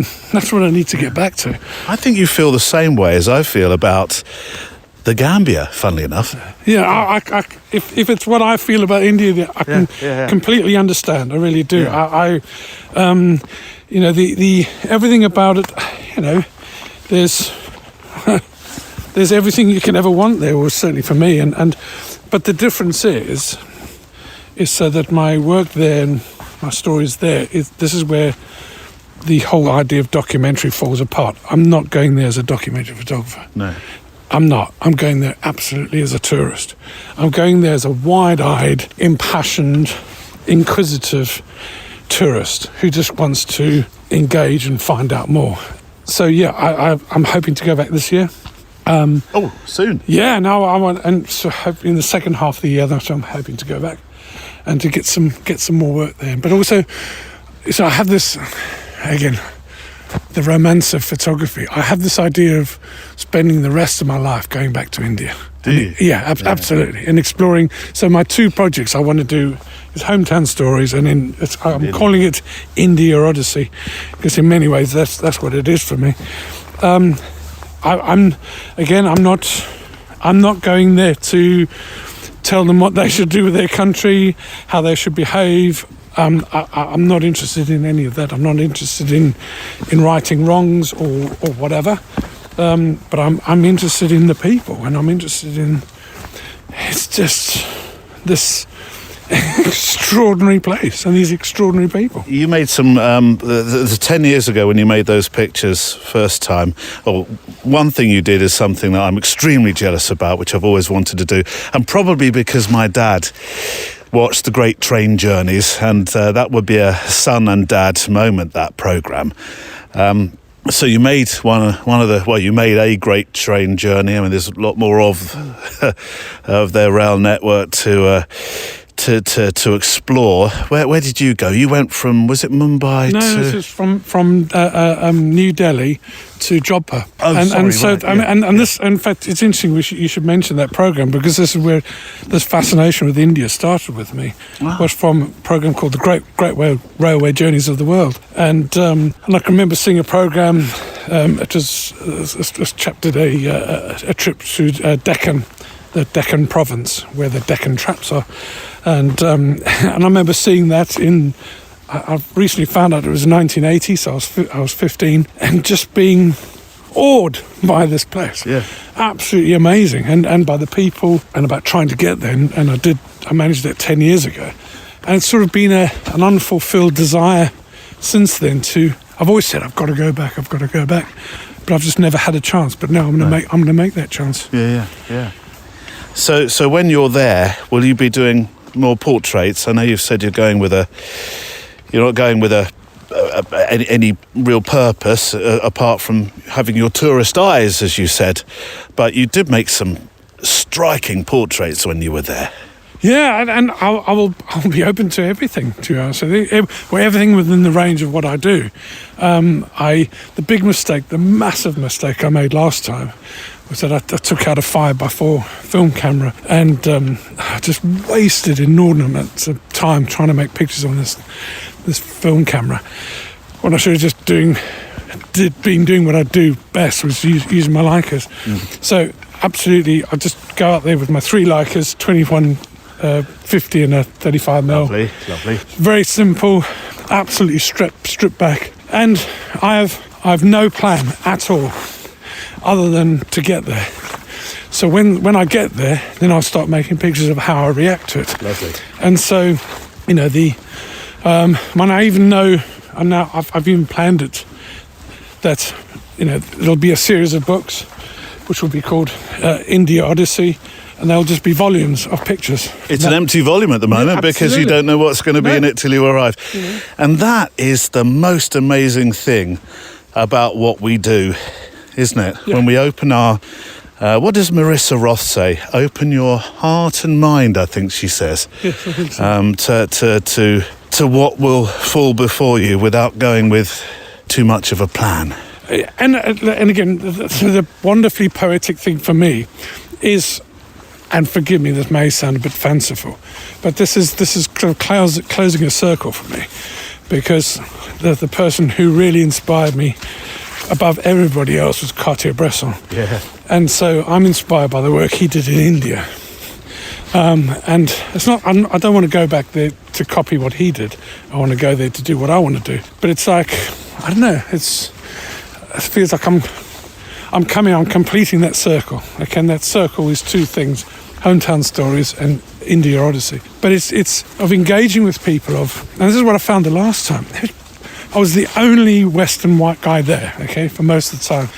need to get back to. I think you feel the same way as I feel about the Gambia, funnily enough. Yeah, if it's what I feel about India, I can completely understand. I really do. Yeah. The everything about it, there's everything you can ever want there, or certainly for me. But the difference is so that my work there and my stories there, this is where the whole idea of documentary falls apart. I'm not going there as a documentary photographer. No. I'm not. I'm going there absolutely as a tourist. I'm going there as a wide-eyed, impassioned, inquisitive tourist who just wants to engage and find out more. So yeah, I'm hoping to go back this year. Soon? Yeah, no, I want, and so in the second half of the year, that's what I'm hoping to go back and to get some more work there. But also, so I have this, again, the romance of photography. I have this idea of spending the rest of my life going back to India. Do you? Yeah, absolutely. And exploring. So my two projects I want to do is hometown stories, and I'm calling it India Odyssey, because in many ways that's what it is for me. I'm not going there to tell them what they should do with their country, how they should behave. I'm not interested in any of that. I'm not interested in righting wrongs or whatever. But I'm interested in the people, and I'm interested in, it's just this extraordinary place and these extraordinary people. You made some, the 10 years ago when you made those pictures first time, one thing you did is something that I'm extremely jealous about, which I've always wanted to do, and probably because my dad watched the Great Train Journeys, and that would be a son and dad moment, that programme. So you made you made a Great Train Journey. I mean, there's a lot more of their rail network to explore. Where did you go? You went from, was it Mumbai to? No, this is from New Delhi to Jodhpur. This, in fact, it's interesting. You should mention that program, because this is where this fascination with India started with me. Wow. Was from a program called the Great Railway Journeys of the World, and I can remember seeing a program. It was a chap did a trip to Deccan. The Deccan province, where the Deccan traps are, and I remember seeing that in. I've recently found out it was 1980, so I was 15, and just being awed by this place. Yeah, absolutely amazing, and by the people, and about trying to get there, and I managed it 10 years ago, and it's sort of been an unfulfilled desire since then. I've always said I've got to go back, but I've just never had a chance. But now I'm going to make that chance. Yeah. So when you're there, will you be doing more portraits? I know you've said you're not going with any real purpose apart from having your tourist eyes, as you said. But you did make some striking portraits when you were there. Yeah, and I'll be open to everything, to be honest. Everything within the range of what I do. The massive mistake I made last time was that I took out a 5x4 film camera, and I just wasted inordinate time trying to make pictures on this film camera, when I should have just been doing what I do best, was using my Leicas. So absolutely, I just go out there with my 3 Leicas, 21 50 and a 35mm. Lovely. Very simple, absolutely stripped back, and I have no plan at all other than to get there. So when I get there, then I'll start making pictures of how I react to it. Lovely. And so, the I even know, and now I've even planned it, that there'll be a series of books which will be called India Odyssey, and they'll just be volumes of pictures. It's an empty volume at the moment because you don't know what's going to be in it till you arrive. Yeah. And that is the most amazing thing about what we do, isn't it? Yeah. When we open our... what does Marissa Roth say? Open your heart and mind, I think she says. Yes, I think so. To what will fall before you without going with too much of a plan. And again, the wonderfully poetic thing for me is, and forgive me, this may sound a bit fanciful, but this is kind of closing a circle for me, because the person who really inspired me above everybody else was Cartier-Bresson. Yeah. And so I'm inspired by the work he did in India. And it's not, I don't want to go back there to copy what he did. I want to go there to do what I want to do. But it's like, I don't know, it feels like I'm completing that circle. Okay, and that circle is two things: hometown stories and India Odyssey. But it's of engaging with people and this is what I found the last time. I was the only Western white guy there, okay, for most of the time.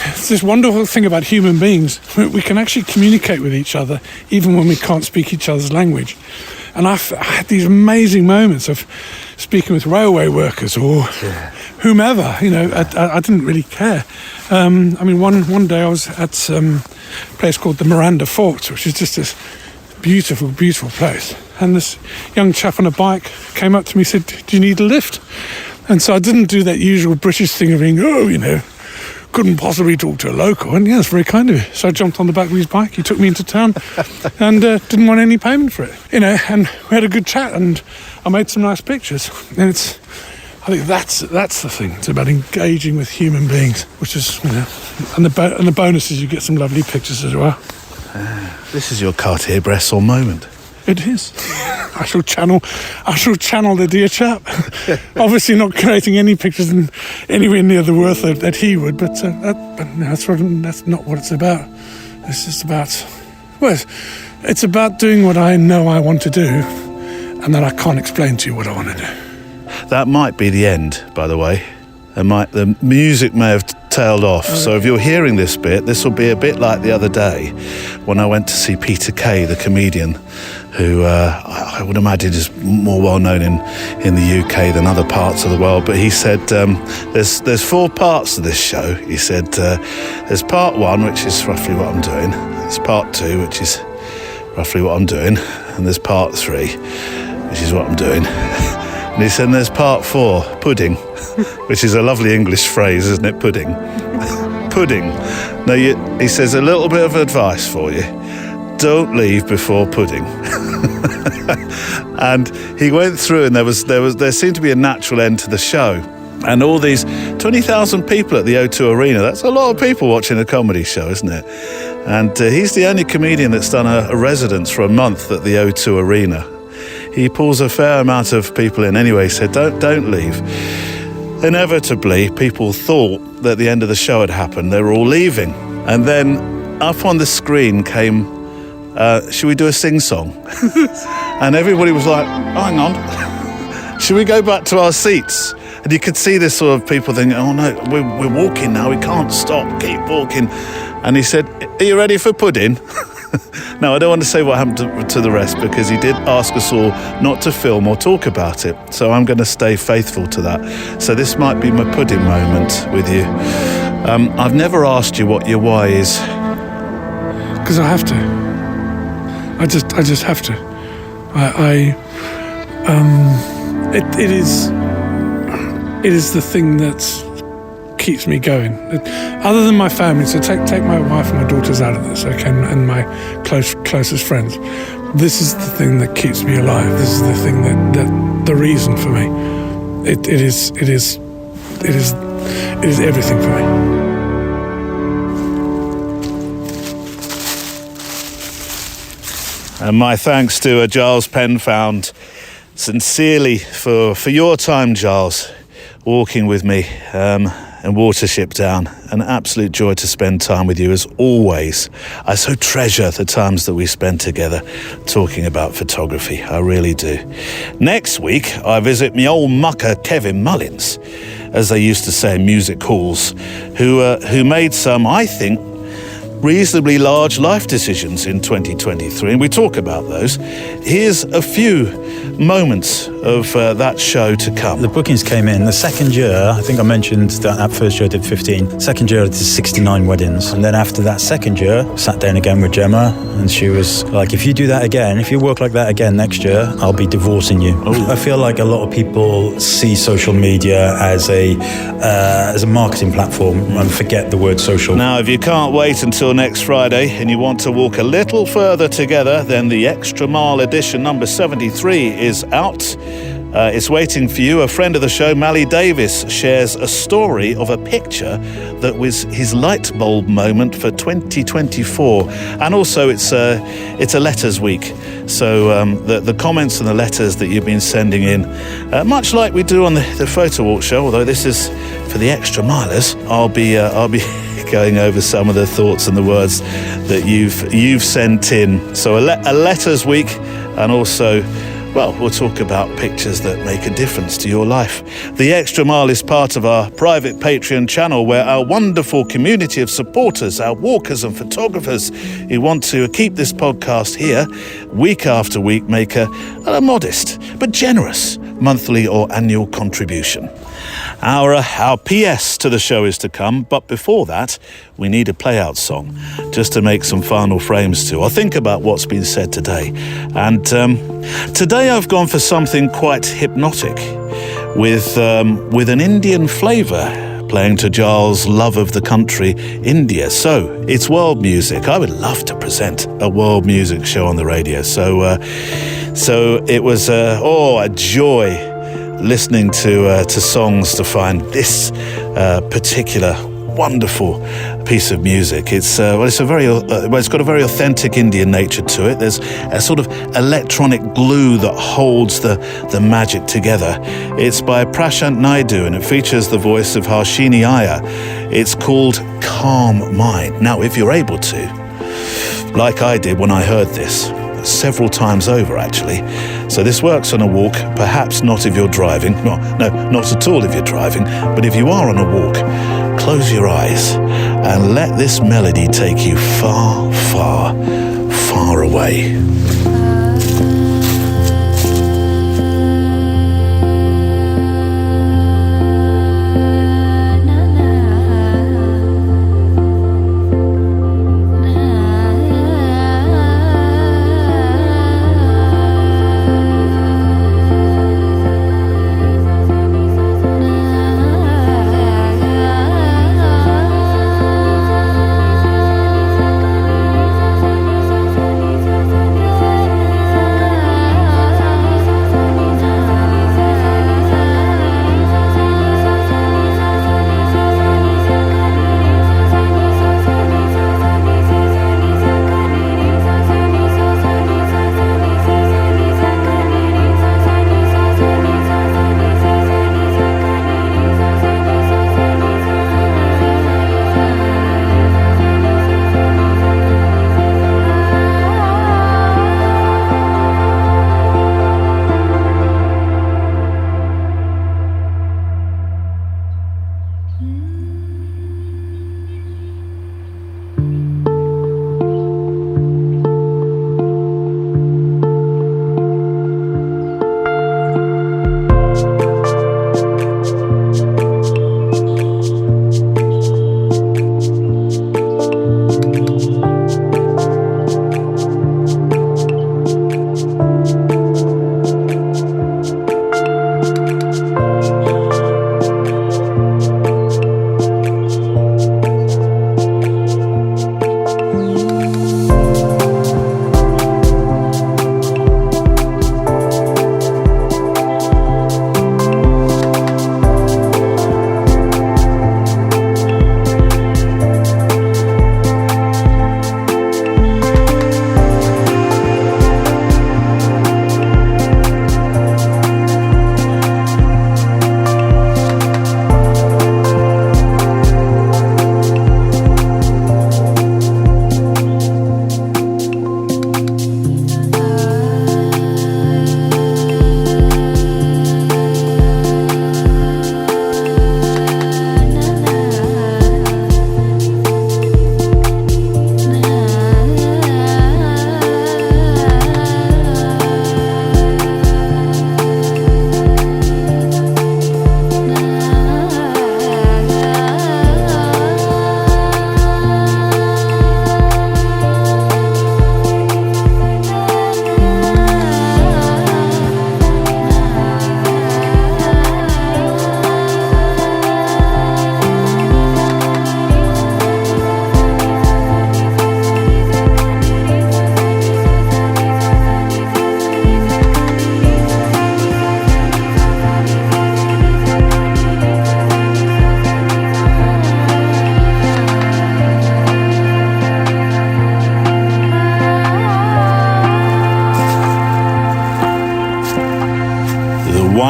It's this wonderful thing about human beings. We can actually communicate with each other even when we can't speak each other's language. And I had these amazing moments of speaking with railway workers or whomever. I didn't really care. One day I was at a place called the Miranda Forks, which is just this beautiful, beautiful place. And this young chap on a bike came up to me and said, "Do you need a lift?" And so I didn't do that usual British thing of being, couldn't possibly talk to a local. And it's very kind of you. So I jumped on the back of his bike. He took me into town and didn't want any payment for it. And we had a good chat and I made some nice pictures. And I think that's the thing. It's about engaging with human beings, which is, and the bonus is you get some lovely pictures as well. This is your Cartier-Bresson moment. It is. I shall channel the dear chap. Obviously not creating any pictures anywhere near the worth that he would, but that's not what it's about. It's just about, it's about doing what I know I want to do, and then I can't explain to you what I want to do. That might be the end, by the way. The music may have tailed off, so if you're hearing this bit, this will be a bit like the other day when I went to see Peter Kay, the comedian, who I would imagine is more well known in the UK than other parts of the world. But he said there's 4 parts to this show. He said there's part 1, which is roughly what I'm doing. There's part 2, which is roughly what I'm doing, and there's part 3, which is what I'm doing. And he said there's part 4, pudding, which is a lovely English phrase, isn't it? Pudding. Pudding. Now, he says a little bit of advice for you. Don't leave before pudding. And he went through, and there seemed to be a natural end to the show. And all these 20,000 people at the O2 Arena, that's a lot of people watching a comedy show, isn't it? And he's the only comedian that's done a residence for a month at the O2 Arena. He pulls a fair amount of people in anyway. He said, don't leave. Inevitably, people thought that the end of the show had happened. They were all leaving. And then up on the screen came, should we do a sing-song? And everybody was like, oh, hang on. Should we go back to our seats? And you could see this sort of people thinking, oh no, we're walking now. We can't stop. Keep walking. And he said, are you ready for pudding? No, I don't want to say what happened to the rest, because he did ask us all not to film or talk about it. So I'm going to stay faithful to that. So this might be my pudding moment with you. I've never asked you what your why is. Because I have to. I just have to. It is the thing that keeps me going. Other than my family, so take my wife and my daughters out of this, okay, and my closest friends. This is the thing that keeps me alive. This is the thing that the reason for me. It is everything for me. And my thanks to Giles Penfound, sincerely for your time, Giles, walking with me. and Watership Down. An absolute joy to spend time with you as always. I so treasure the times that we spend together talking about photography. I really do. Next week, I visit me old mucker Kevin Mullins, as they used to say in music halls, who made some, I think, reasonably large life decisions in 2023, and we talk about those. Here's a few moments of that show to come. The bookings came in the second year. I think I mentioned that first year I did 15. Second year I did 69 weddings. And then after that second year, sat down again with Gemma, and she was like, if you do that again, if you work like that again next year, I'll be divorcing you. Ooh. I feel like a lot of people see social media as a marketing platform and forget the word social. Now, if you can't wait until next Friday and you want to walk a little further together, then the Extra Mile edition number 73 is out. It's waiting for you. A friend of the show, Mally Davis, shares a story of a picture that was his light bulb moment for 2024. And also it's a letters week. So the comments and the letters that you've been sending in, much like we do on the Photowalk show, although this is for the extra milers, I'll be going over some of the thoughts and the words that you've sent in. So a letters week, and also, well, we'll talk about pictures that make a difference to your life. The Extra Mile is part of our private Patreon channel, where our wonderful community of supporters, our walkers and photographers who want to keep this podcast here week after week, make a modest but generous monthly or annual contribution. Our PS to the show is to come, but before that, we need a play-out song just to make some final frames to. I'll think about what's been said today. And today I've gone for something quite hypnotic with an Indian flavour, playing to Giles' love of the country, India. So it's world music. I would love to present a world music show on the radio. So it was a joy listening to songs to find this particular wonderful piece of music. It's got a very authentic Indian nature to it. There's a sort of electronic glue that holds the magic together. It's by Prashant Naidu, and it features the voice of Harshini Iyer. It's called Calm Mind. Now, if you're able to, like I did when I heard this, several times over actually. So this works on a walk, perhaps not if you're driving. No, not at all if you're driving, but if you are on a walk, close your eyes and let this melody take you far, far, far away.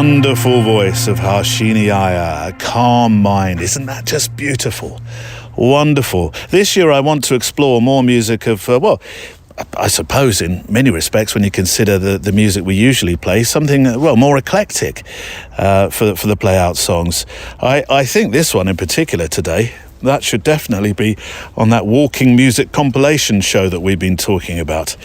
wonderful voice of Harshini Iyer, a calm mind. Isn't that just beautiful? Wonderful. This year I want to explore more music of, I suppose in many respects, when you consider the music we usually play, something, more eclectic for the play-out songs. I think this one in particular today, that should definitely be on that walking music compilation show that we've been talking about.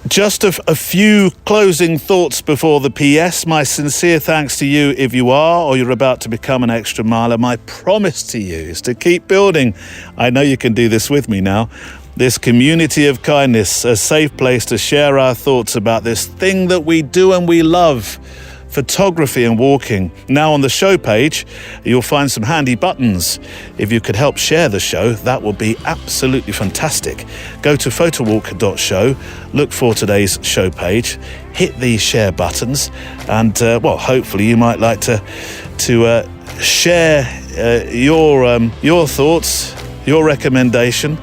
Just a few closing thoughts before the PS. My sincere thanks to you if you are or you're about to become an extra miler. My promise to you is to keep building. I know you can do this with me now. This community of kindness, a safe place to share our thoughts about this thing that we do and we love, photography and walking. Now on the show page, you'll find some handy buttons. If you could help share the show, that would be absolutely fantastic. Go to photowalk.show, look for today's show page, hit these share buttons, and hopefully you might like to share your thoughts, your recommendation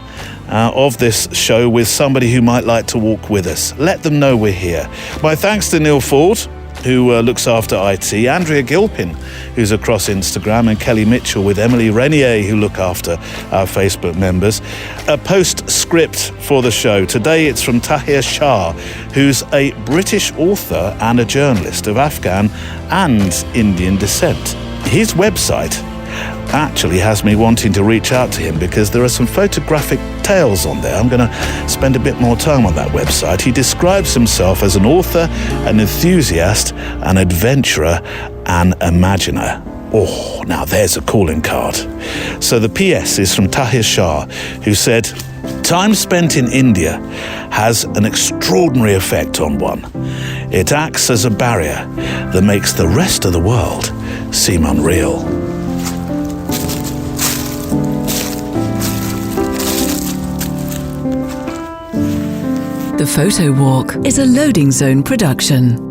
of this show with somebody who might like to walk with us. Let them know we're here. My thanks to Neil Ford, who looks after IT, Andrea Gilpin, who's across Instagram, and Kelly Mitchell with Emily Renier, who look after our Facebook members. A postscript for the show. Today it's from Tahir Shah, who's a British author and a journalist of Afghan and Indian descent. His website actually has me wanting to reach out to him because there are some photographic tales on there. I'm going to spend a bit more time on that website. He describes himself as an author, an enthusiast, an adventurer, and imaginer. Oh, now there's a calling card. So the PS is from Tahir Shah, who said, "Time spent in India has an extraordinary effect on one. It acts as a barrier that makes the rest of the world seem unreal." The Photowalk is a Loading Zone production.